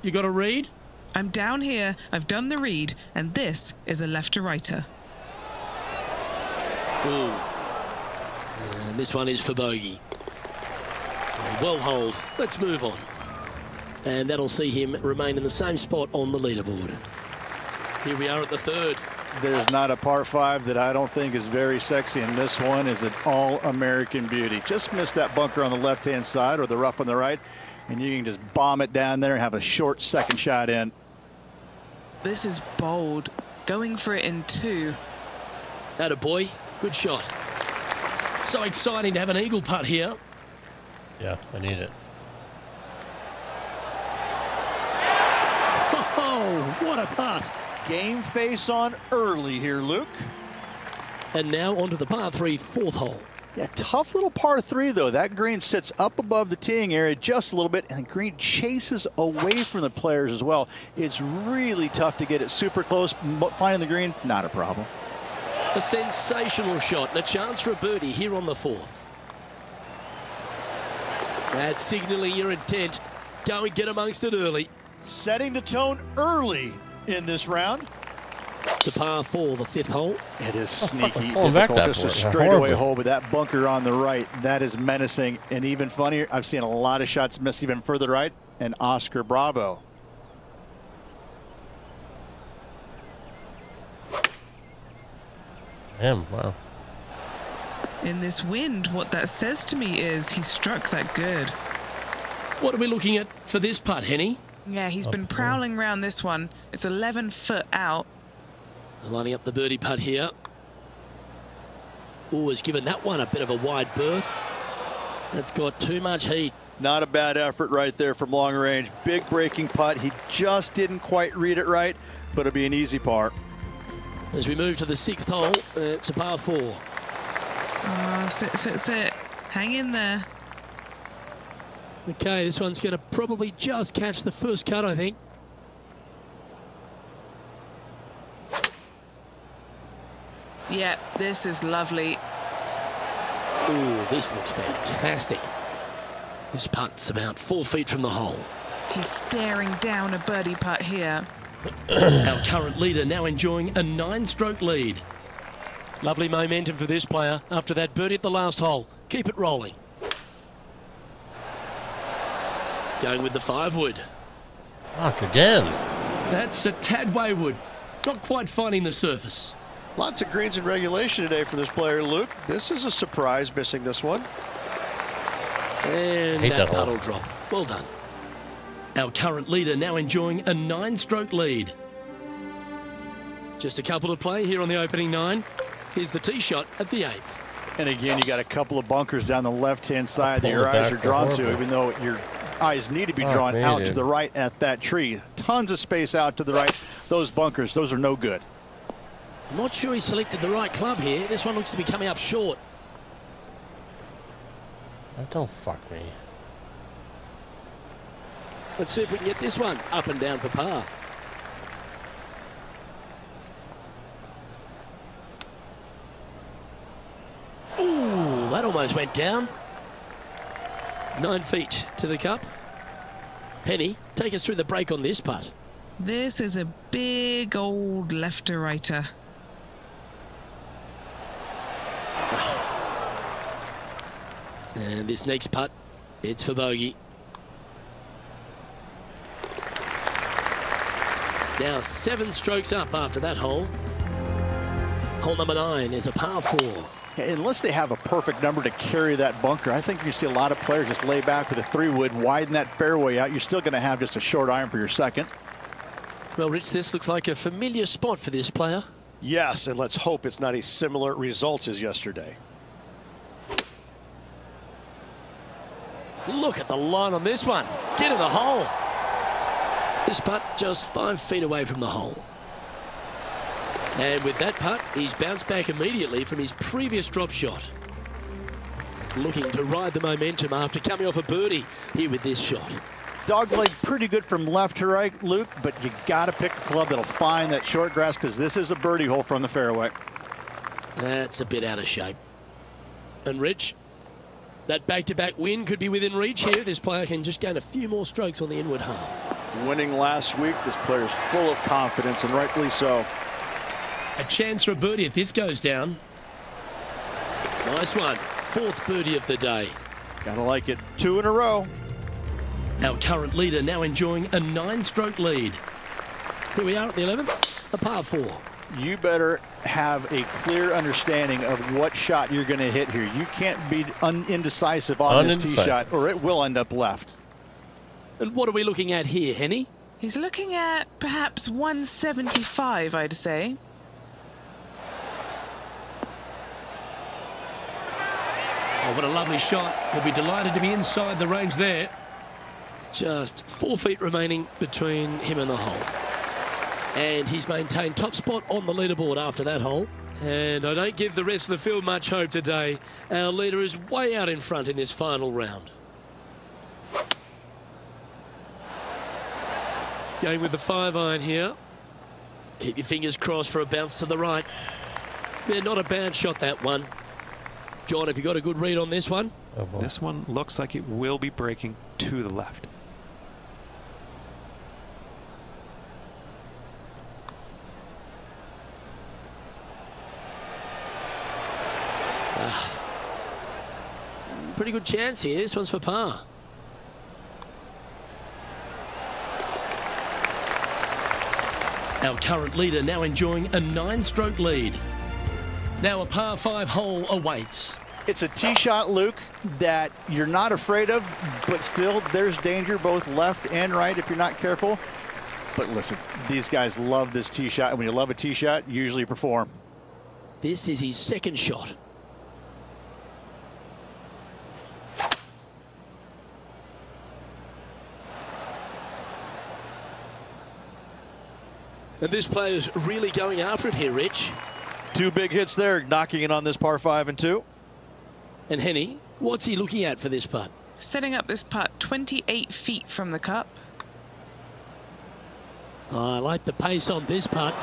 You got a read? I'm down here, I've done the read, and this is a left-to-righter. Ooh. And this one is for bogey. Well hold. Let's move on. And that'll see him remain in the same spot on the leaderboard. Here we are at the third. There's not a par 5 that I don't think is very sexy, and this one is an all-American beauty. Just miss that bunker on the left-hand side or the rough on the right, and you can just bomb it down there and have a short second shot in. This is bold. Going for it in 2. Attaboy. Good shot. So exciting to have an eagle putt here. Yeah, I need it. Oh, what a putt. Game face on early here, Luke. And now onto the par 3 fourth hole. Yeah, tough little par 3, though. That green sits up above the teeing area just a little bit, and the green chases away from the players as well. It's really tough to get it super close. Finding the green, not a problem. A sensational shot and a chance for a birdie here on the fourth. That's signaling your intent. Go and get amongst it early. Setting the tone early in this round. The par 4, the fifth hole. It is sneaky, back difficult, that just a point. straightaway hole, but that bunker on the right, that is menacing. And even funnier, I've seen a lot of shots miss even further right, and Oscar Bravo. Wow. In this wind, what that says to me is he struck that good. What are we looking at for this putt, Henny? Yeah, he's been prowling around this one. It's 11 foot out. Lining up the birdie putt here. Ooh, has given that one a bit of a wide berth. That's got too much heat. Not a bad effort right there from long range. Big breaking putt. He just didn't quite read it right, but it'll be an easy par. As we move to the sixth hole, it's a par 4. Sit. Hang in there. Okay, this one's going to probably just catch the first cut, I think. Yeah, this is lovely. Ooh, this looks fantastic. This putt's about 4 feet from the hole. He's staring down a birdie putt here. Our current leader now enjoying a 9-stroke lead. Lovely momentum for this player after that birdie at the last hole. Keep it rolling. Going with the 5-wood. Fuck again. That's a tad wayward. Not quite finding the surface. Lots of greens in regulation today for this player, Luke. This is a surprise, missing this one. And that putt will drop. Well done. Our current leader now enjoying a 9-stroke lead. Just a couple to play here on the opening 9. Here's the tee shot at the 8th. And again, you got a couple of bunkers down the left-hand side that your eyes are drawn to, even though your eyes need to be drawn out to the right at that tree. Tons of space out to the right. Those bunkers, those are no good. I'm not sure he selected the right club here. This one looks to be coming up short. Don't fuck me. Let's see if we can get this one up and down for par. Ooh, that almost went down. 9 feet to the cup. Penny, take us through the break on this putt. This is a big old left-to-righter. And this next putt, it's for bogey. Now 7 strokes up after that hole. Hole number 9 is a par 4. Unless they have a perfect number to carry that bunker, I think you see a lot of players just lay back with a 3-wood, widen that fairway out. You're still going to have just a short iron for your second. Well, Rich, this looks like a familiar spot for this player. Yes, and let's hope it's not a similar result as yesterday. Look at the line on this one. Get in the hole. This putt just 5 feet away from the hole. And with that putt, he's bounced back immediately from his previous drop shot. Looking to ride the momentum after coming off a birdie here with this shot. Dogleg pretty good from left to right, Luke, but you got to pick a club that'll find that short grass because this is a birdie hole from the fairway. That's a bit out of shape. And Rich, that back-to-back win could be within reach here. This player can just gain a few more strokes on the inward half. Winning last week, this player's full of confidence, and rightfully so. A chance for a birdie if this goes down. Nice one. 4th birdie of the day. Gotta like it. 2 in a row. Our current leader now enjoying a 9-stroke lead. Here we are at the 11th, a par 4. You better have a clear understanding of what shot you're going to hit here. You can't be indecisive on this tee shot, or it will end up left. And what are we looking at here, Henny? He's looking at perhaps 175, I'd say. Oh, what a lovely shot. He'll be delighted to be inside the range there. Just 4 feet remaining between him and the hole. And he's maintained top spot on the leaderboard after that hole. And I don't give the rest of the field much hope today. Our leader is way out in front in this final round. Going with the 5-iron here. Keep your fingers crossed for a bounce to the right. Yeah, not a bad shot, that one. John, have you got a good read on this one? This one looks like it will be breaking to the left. Pretty good chance here. This one's for par. Our current leader now enjoying a 9-stroke lead. Now a par 5 hole awaits. It's a tee shot, Luke, that you're not afraid of, but still there's danger both left and right if you're not careful. But listen, these guys love this tee shot, and when you love a tee shot, you usually perform. This is his 2nd shot. And this player's really going after it here, Rich. 2 big hits there, knocking it on this par 5 and 2. And Henny, what's he looking at for this putt? Setting up this putt 28 feet from the cup. Oh, I like the pace on this putt.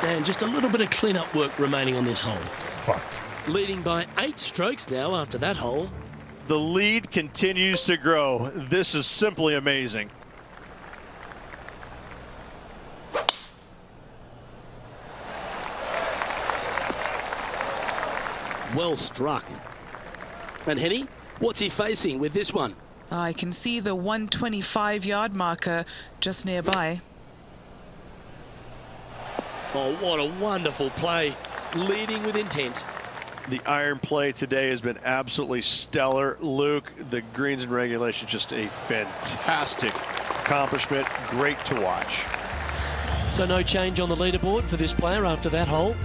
And just a little bit of clean-up work remaining on this hole. Fucked. Leading by 8 strokes now after that hole. The lead continues to grow. This is simply amazing. Well struck. And Henny, what's he facing with this one? I can see the 125-yard marker just nearby. Oh, what a wonderful play. Leading with intent. The iron play today has been absolutely stellar. Luke, the greens and regulation, just a fantastic accomplishment. Great to watch. So no change on the leaderboard for this player after that hole.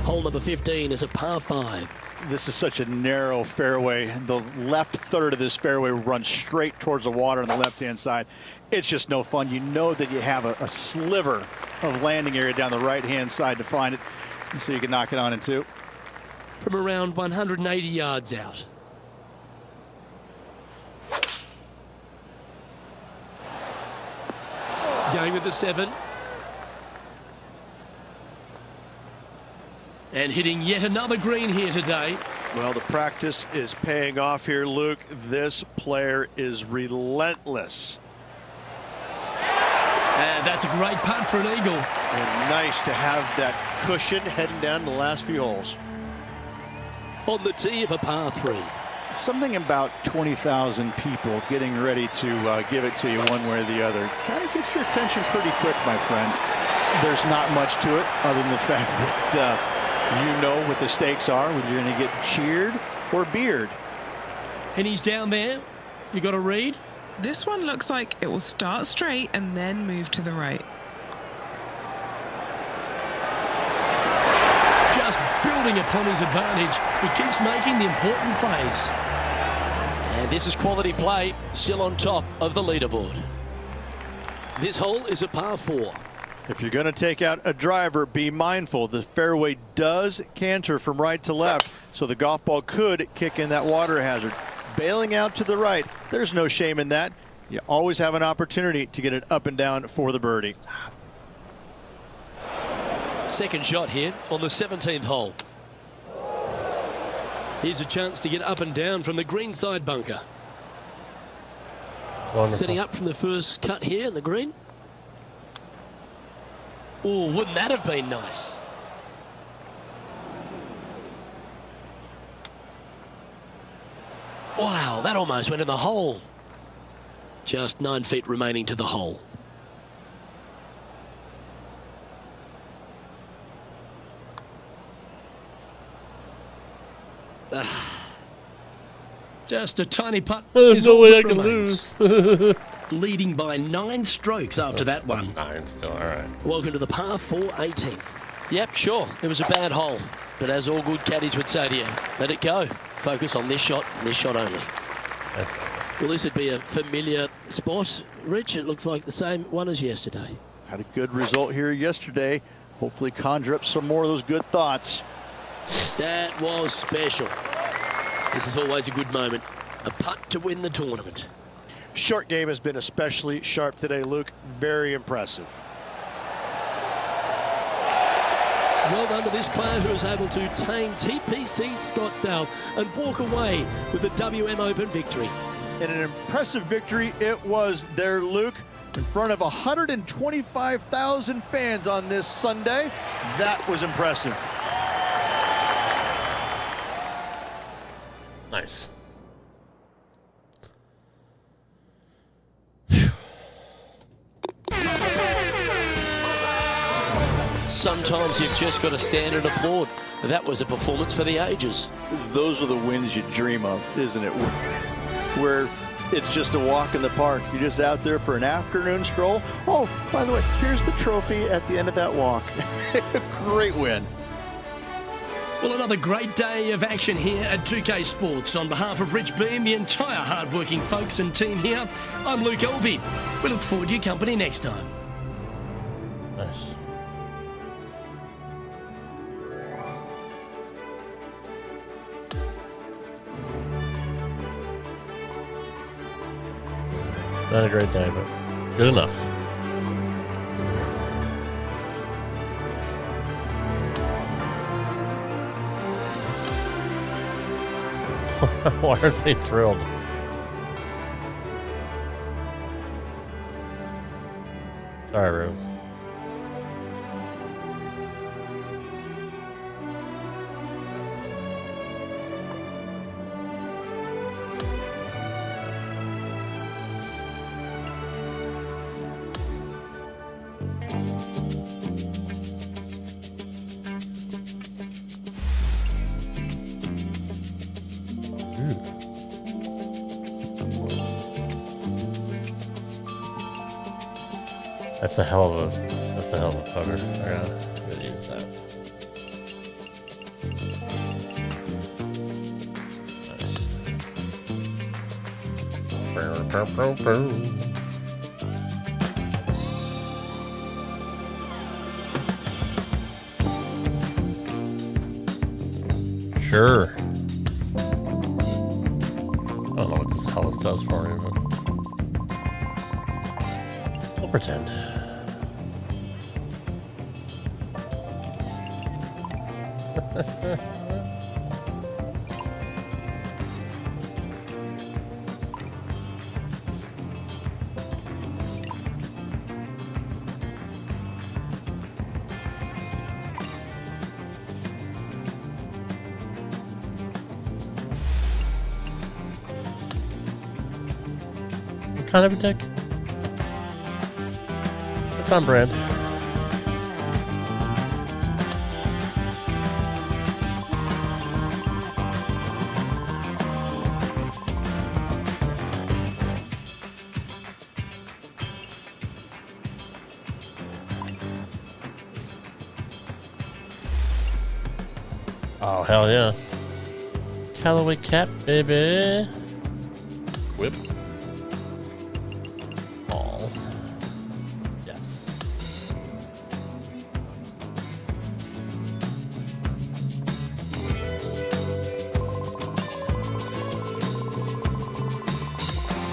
Hole number 15 is a par 5. This is such a narrow fairway. The left third of this fairway runs straight towards the water on the left-hand side. It's just no fun. You know that you have a sliver of landing area down the right-hand side to find it, so you can knock it on in 2. From around 180 yards out. Going with the 7. And hitting yet another green here today. Well, the practice is paying off here, Luke. This player is relentless. And that's a great putt for an eagle. And nice to have that cushion heading down the last few holes. On the tee of a par 3. Something about 20,000 people getting ready to give it to you one way or the other kind of gets your attention pretty quick, my friend. There's not much to it other than the fact that you know what the stakes are, whether you're going to get cheered or beered. And he's down there. You got to read. This one looks like it will start straight and then move to the right. Just building upon his advantage. He keeps making the important plays. And this is quality play, still on top of the leaderboard. This hole is a par 4. If you're going to take out a driver, be mindful. The fairway does canter from right to left, so the golf ball could kick in that water hazard. Bailing out to the right, there's no shame in that. You always have an opportunity to get it up and down for the birdie. Second shot here on the 17th hole. Here's a chance to get up and down from the green side bunker. Wonderful. Setting up from the first cut here in the green. Oh, wouldn't that have been nice? Wow, that almost went in the hole. Just 9 feet remaining to the hole. Just a tiny putt. There's no way I can lose. Leading by 9 strokes after that one. 9 still, all right. Welcome to the par 4 18th. Yep, sure, it was a bad hole. But as all good caddies would say to you, let it go. Focus on this shot only. Well, this would be a familiar spot. Rich, it looks like the same one as yesterday. Had a good result here yesterday. Hopefully conjure up some more of those good thoughts. That was special. This is always a good moment. A putt to win the tournament. Short game has been especially sharp today, Luke. Very impressive. Well done to this player who was able to tame TPC Scottsdale and walk away with the WM Open victory. And an impressive victory it was there, Luke, in front of 125,000 fans on this Sunday. That was impressive. Nice. Sometimes you've just got to stand and applaud. That was a performance for the ages. Those are the wins you dream of, isn't it? Where it's just a walk in the park. You're just out there for an afternoon stroll. Oh, by the way, here's the trophy at the end of that walk. Great win. Well, another great day of action here at 2K Sports. On behalf of Rich Beam, the entire hard-working folks and team here, I'm Luke Elvey. We look forward to your company next time. Nice. Not a great day, but good enough. Why are they thrilled? Sorry, Ruth. That's a hell of a putter. I gotta use that. Nice. Sure. I don't know what this hell this does for me, but we'll pretend. kind of a dick. It's on brand. Oh, hell yeah. Callaway cap, baby. Whip. Ball. Yes.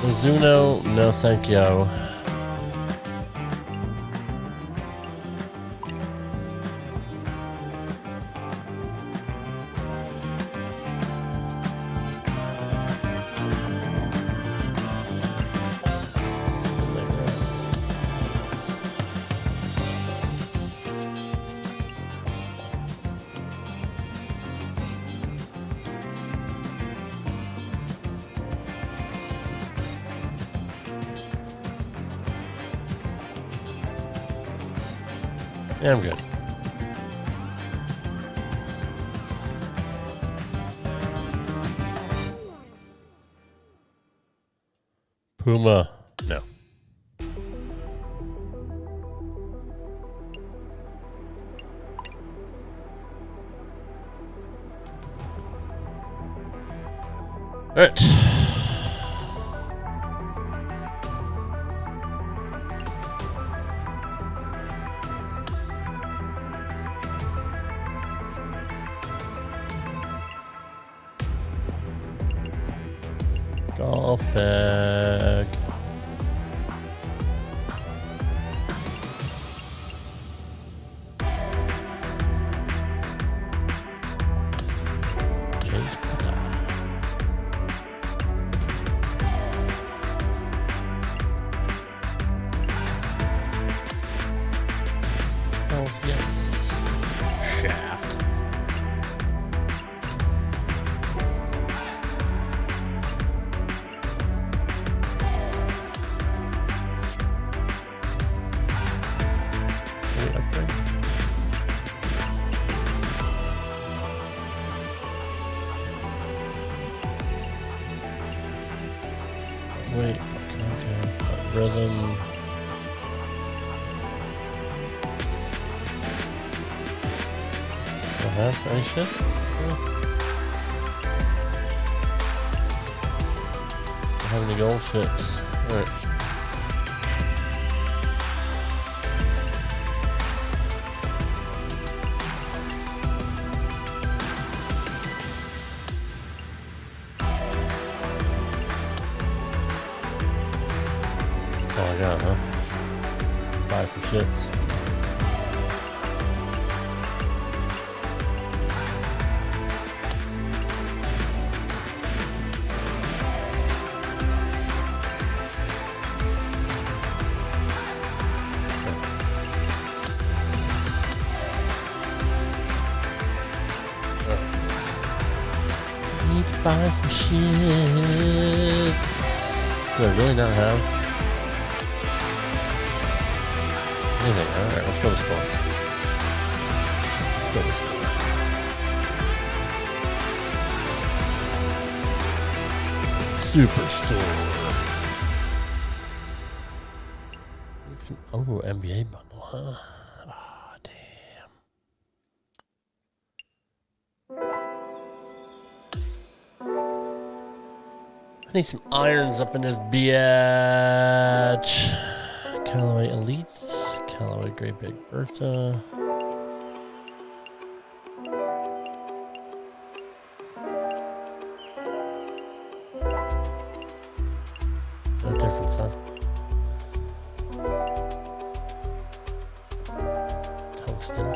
Mizuno, no thank you. Yeah, I'm good. Puma, no. All right. Golf bag. Change putter. Hells yes. Shaft. Wait, contact, rhythm. Don't have any shit? Don't have any gold shit. Alright. All I got, huh? Buy some shits. Need to buy some shit. Do I really not have anything? Alright, let's go to the store. Let's go to the store. Superstore. Need some NBA bundle, huh? Ah, damn. I need some irons up in this biatch. Callaway Elite. Callaway Great Big Bertha. No difference, huh? Tungsten.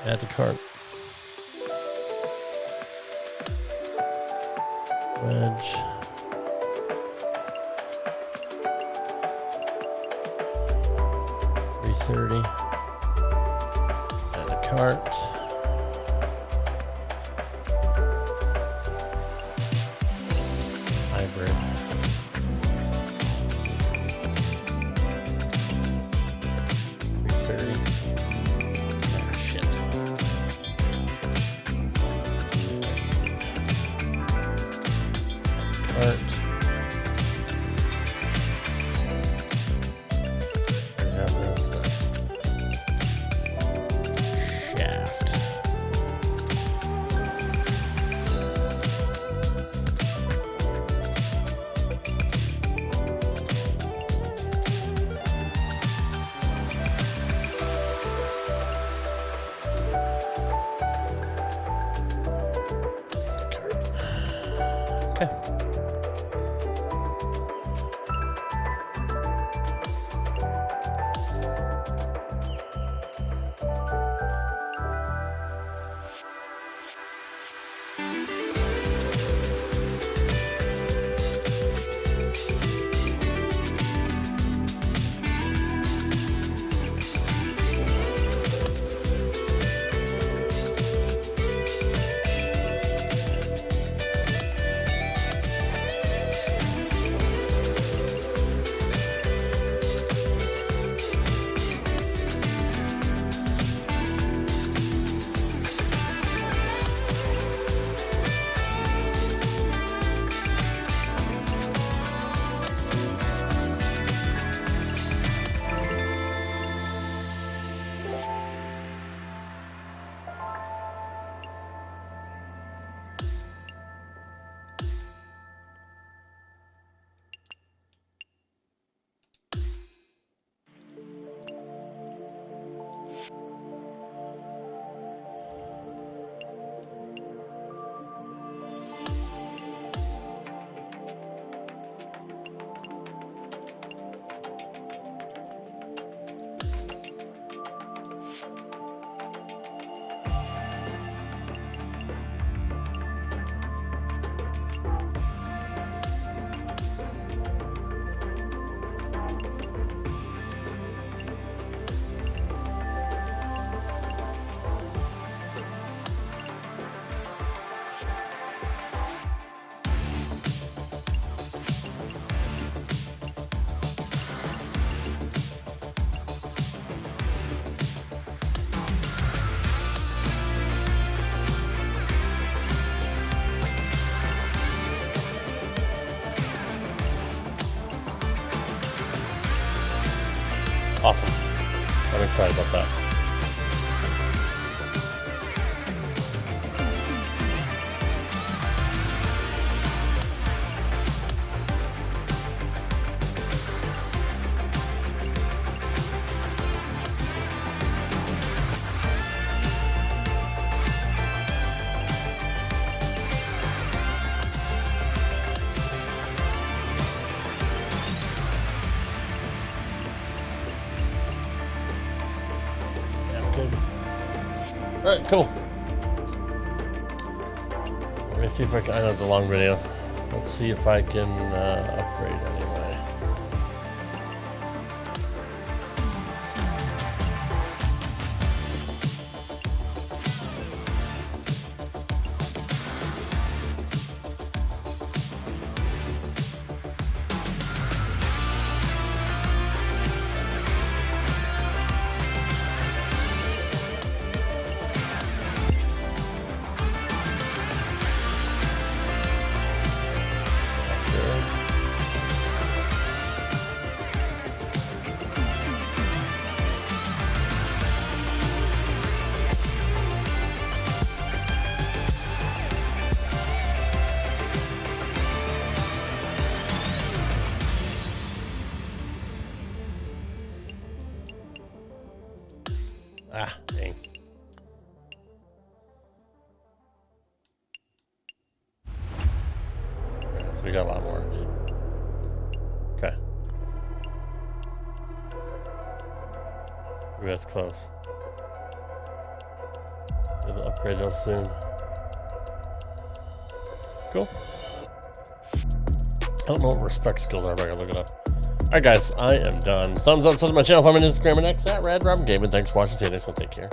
Add to cart. Wedge. $330. Add a cart. Okay. Awesome. I'm excited about that. All right, cool. Let me see if I can. I know it's a long video. Let's see if I can upgrade anyway. Ah, dang. Alright, so we got a lot more to do. Okay. Ooh, that's close. We'll upgrade those soon. Cool. I don't know what respect skills are, but I gotta look it up. Alright guys, I am done. Thumbs up, subscribe to my channel, follow me on Instagram and X at RadRobinGaming. Thanks for watching. See you next one. Take care.